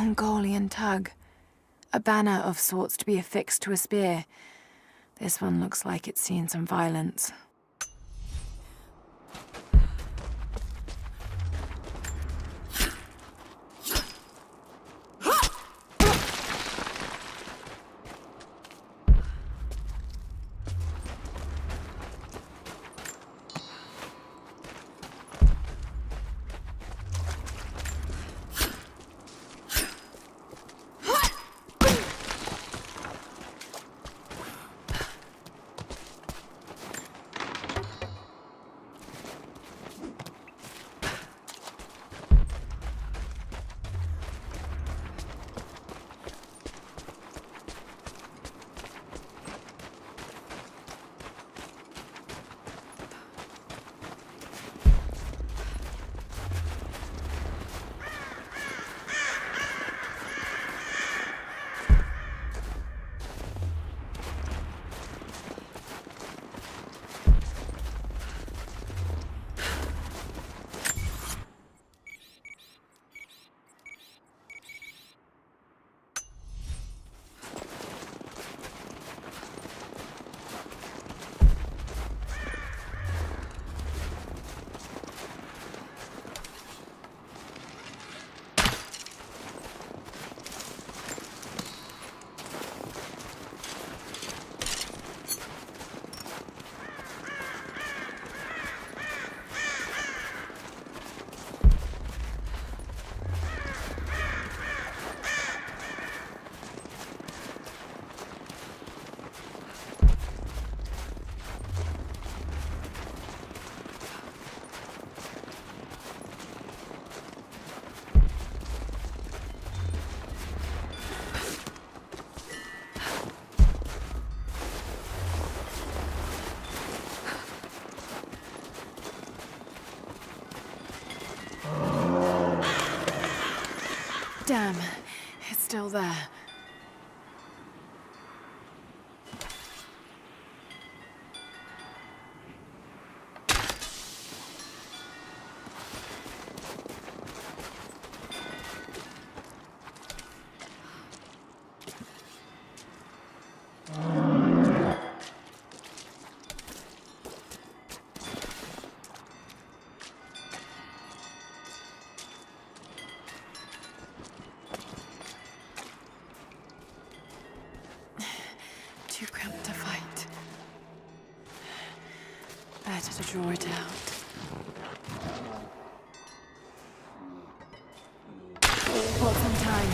S3: Mongolian tug. A banner of sorts to be affixed to a spear. This one looks like it's seen some violence. Damn, it's still there. Too cramped to fight. Better to draw it out. Bought some time.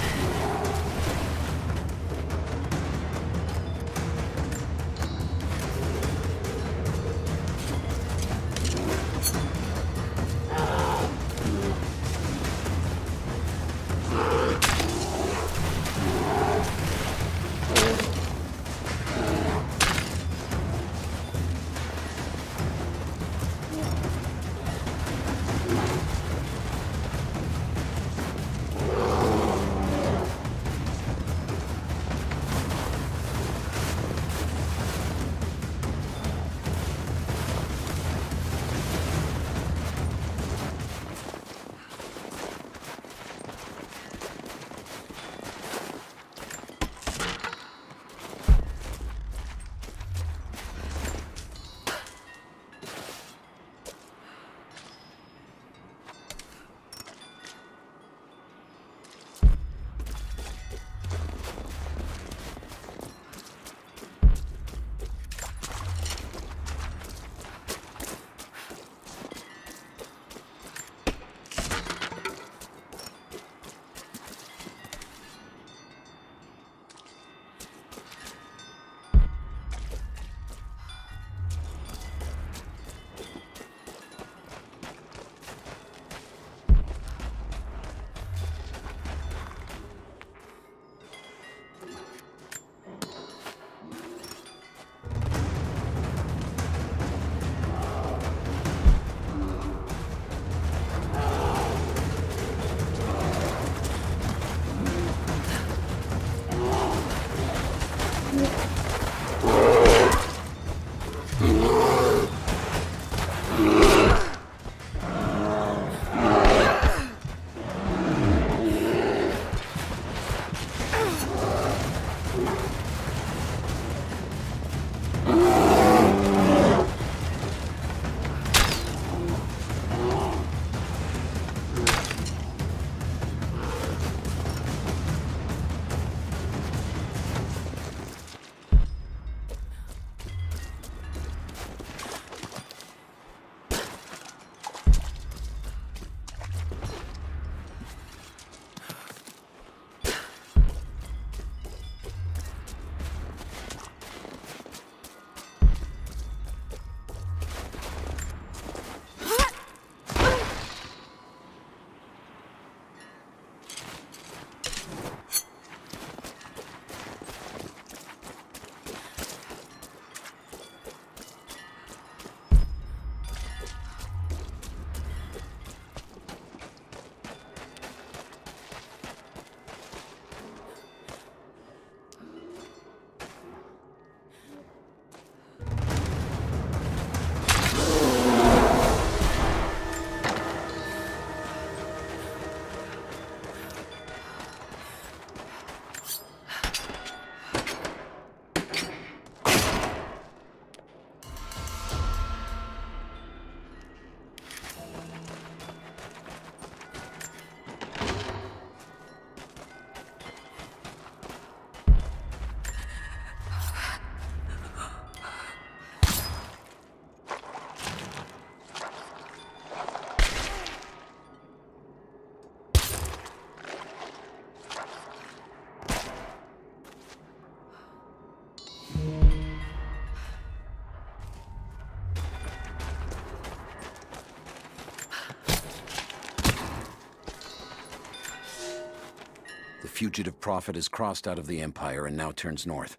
S10: fugitive prophet has crossed out of the Empire and now turns north.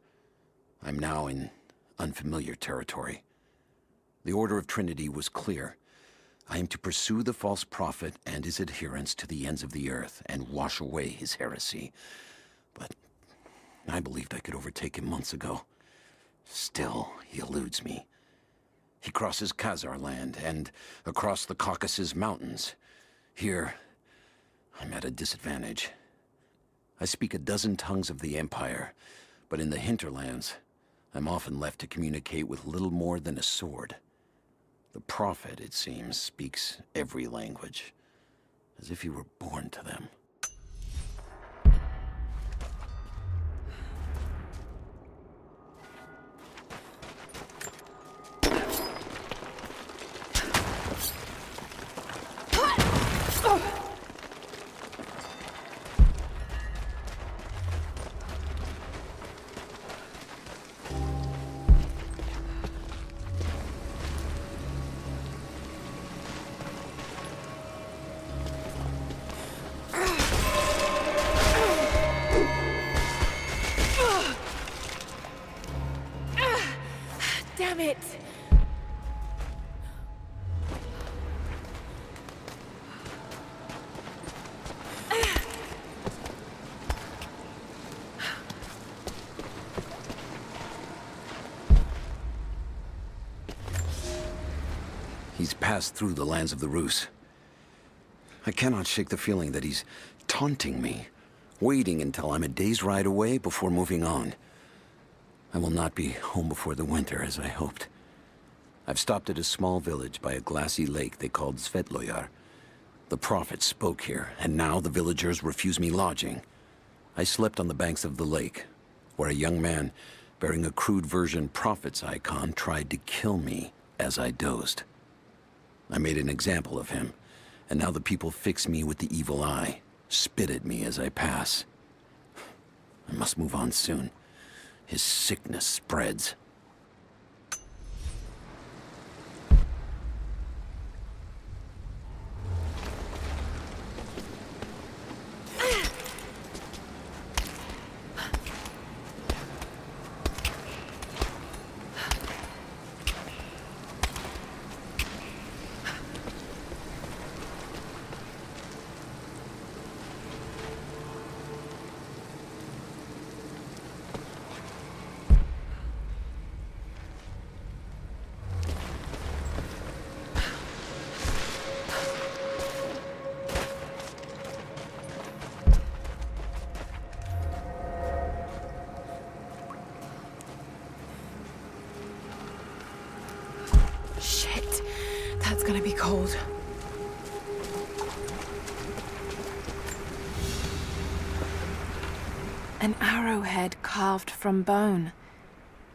S10: I'm now in unfamiliar territory. The Order of Trinity was clear. I am to pursue the false prophet and his adherents to the ends of the earth and wash away his heresy. But I believed I could overtake him months ago. Still, he eludes me. He crosses Khazar land and across the Caucasus Mountains. Here, I'm at a disadvantage. I speak a dozen tongues of the Empire, but in the hinterlands, I'm often left to communicate with little more than a sword. The Prophet, it seems, speaks every language, as if he were born to them.
S3: Damn it!
S10: He's passed through the lands of the Rus. I cannot shake the feeling that he's taunting me, waiting until I'm a day's ride away before moving on. I will not be home before the winter, as I hoped. I've stopped at a small village by a glassy lake they called Svetloyar. The Prophet spoke here, and now the villagers refuse me lodging. I slept on the banks of the lake, where a young man bearing a crude version Prophet's icon tried to kill me as I dozed. I made an example of him, and now the people fix me with the evil eye, spit at me as I pass. I must move on soon. His sickness spreads.
S3: Shit, that's gonna be cold. An arrowhead carved from bone.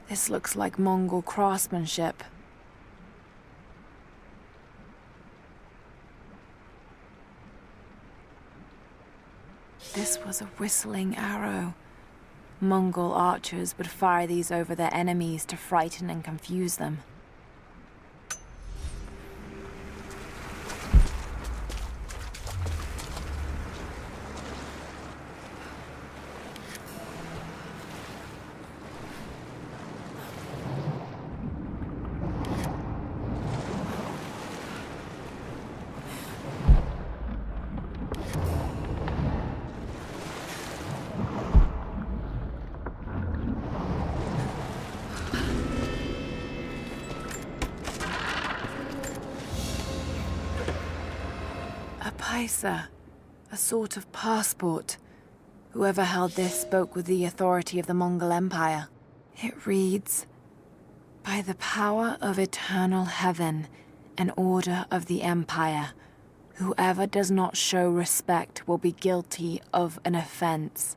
S3: This looks like Mongol craftsmanship. This was a whistling arrow. Mongol archers would fire these over their enemies to frighten and confuse them. Paisa, a sort of passport. Whoever held this spoke with the authority of the Mongol Empire. It reads, "By the power of eternal heaven and order of the Empire, whoever does not show respect will be guilty of an offense.